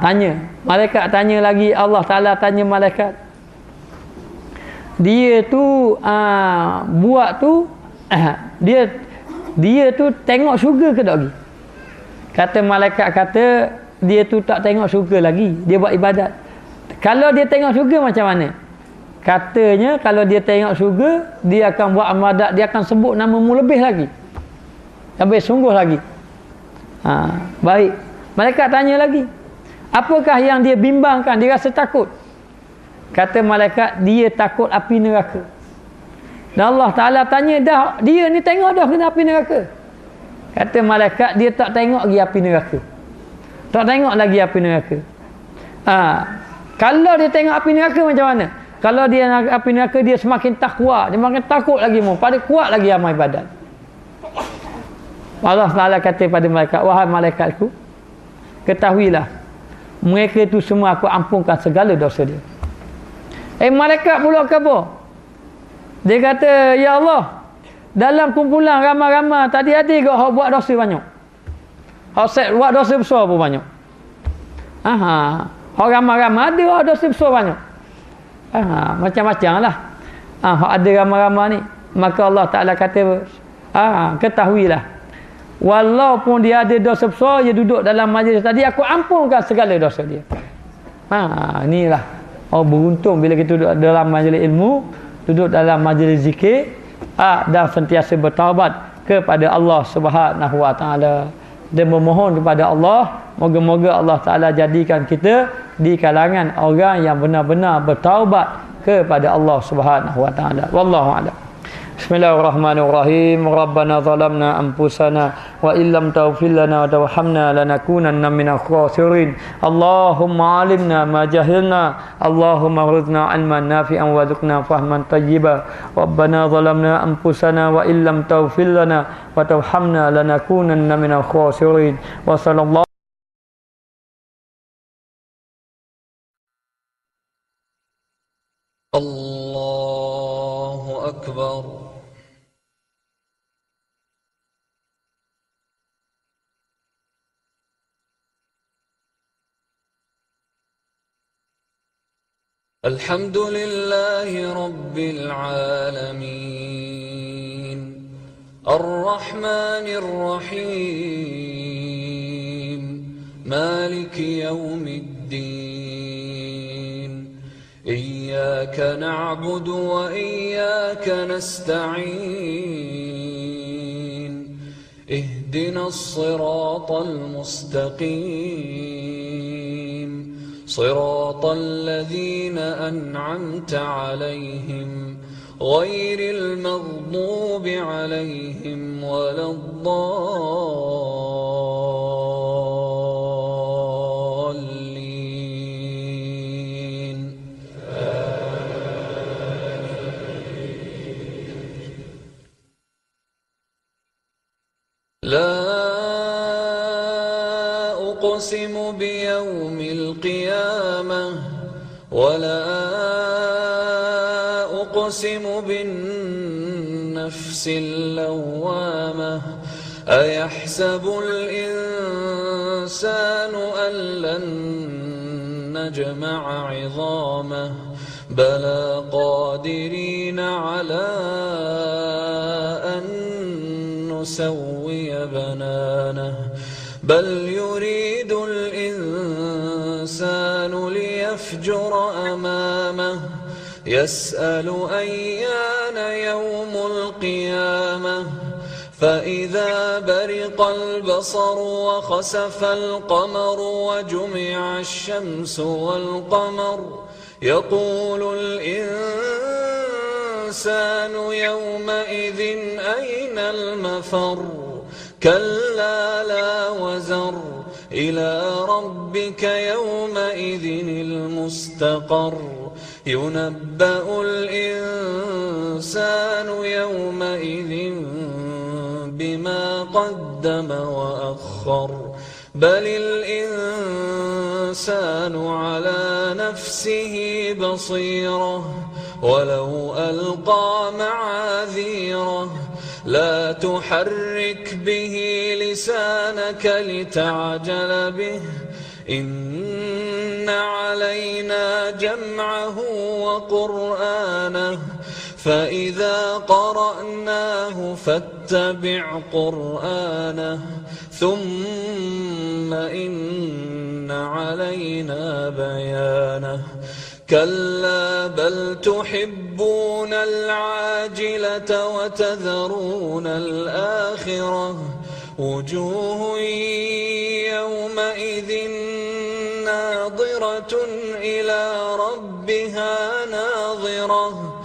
Tanya. Malaikat tanya lagi, Allah Ta'ala tanya malaikat. Dia tu buat tu dia tu tengok syurga ke tak lagi? Kata malaikat kata dia tu tak tengok syurga lagi, dia buat ibadat. Kalau dia tengok syurga macam mana? Katanya kalau dia tengok syurga, dia akan buat ibadat, dia akan sebut namamu lebih lagi. Lebih sungguh lagi. Baik. Malaikat tanya lagi. Apakah yang dia bimbangkan? Dia rasa takut. Kata malaikat, dia takut api neraka. Dan Allah Ta'ala tanya, dah dia ni tengok dah kena api neraka. Kata malaikat, dia tak tengok lagi api neraka. Tak tengok lagi api neraka. Kalau dia tengok api neraka macam mana? Kalau dia api neraka, dia semakin takwa, dia makin takut lagi, pada kuat lagi amal ibadat. Allah Ta'ala kata pada malaikat, wahai malaikatku, ketahuilah, mereka itu semua aku ampunkan segala dosa dia. Malaikat pula khabar. Dia kata, ya Allah, dalam kumpulan ramai-ramai tadi ada ke hak buat dosa banyak? Hak set buat dosa besar pun banyak. Hak ramai-ramai ada hak dosa besar banyak. Macam-macam lah. Hak ada ramai-ramai ni. Maka Allah Ta'ala kata, ketahuilah, walaupun dia ada dosa besar, dia duduk dalam majlis tadi, aku ampunkan segala dosa dia. Inilah beruntung bila kita duduk dalam majlis ilmu, duduk dalam majlis zikir, dan sentiasa bertaubat kepada Allah Subhanahu Wa Ta'ala, dan memohon kepada Allah, moga-moga Allah Ta'ala jadikan kita di kalangan orang yang benar-benar bertaubat kepada Allah Subhanahu Wa Ta'ala. Wallahu a'lam. Bismillahirrahmanirrahim. Rabbana zalamna anfusana wa illam taghfir lana wa tarhamna lanakunanna minal khasirin. Allahumma alimna ma jahilna, Allahumma rzuqna ilman nafi'an warzuqna fahman tayyiba. Rabbana zalamna anfusana wa illam taghfir lana wa tarhamna lanakunanna minal khasirin. Wa sallallahu Allahu akbar. Alhamdulillahi Rabbil Alamin, Ar-Rahmanir Rahim, Maliki Yawmiddin, Iyyaka na'budu wa iyyaka nasta'in, Ihdinas siratal mustaqim, صراط الذين أنعمت عليهم غير المغضوب عليهم ولا الضالين. لا أقسم بيوم القيامة ولا أقسم بالنفس اللوامة أيحسب الإنسان أن لن نجمع عظامه بلى قادرين على أن نسوي بنانه بل يريد الإنسان ليفجر أمامه يسأل أيان يوم القيامة فإذا برق البصر وخسف القمر وجمع الشمس والقمر يقول الإنسان يومئذ أين المفر كلا لا وزر إلى ربك يومئذ المستقر ينبأ الإنسان يومئذ بما قدم وأخر بل الإنسان على نفسه بصيرة ولو ألقى معاذيره لا تحرك به لسانك لتعجل به إن علينا جمعه وقرآنه فإذا قرأناه فاتبع قرآنه ثم إن علينا بيانه كلا بل تحبون العاجلة وتذرون الآخرة وجوه يومئذ ناظرة إلى ربها ناظرة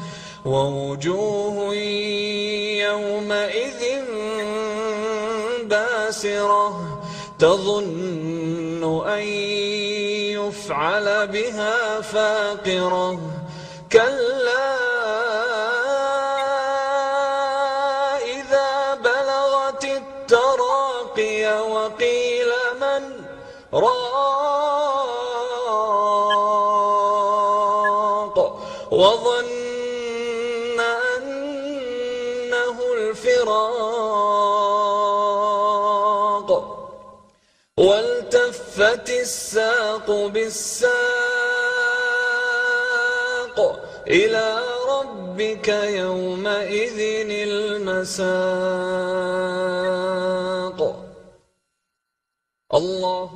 ووجوه يومئذ باسرة تظن أن يفعل بها فاقرة كلا إذا بلغت التراقي وقيل من راق وظن أنه الفراق والتفت الساق بالساق إلى ربك يومئذ المساق الله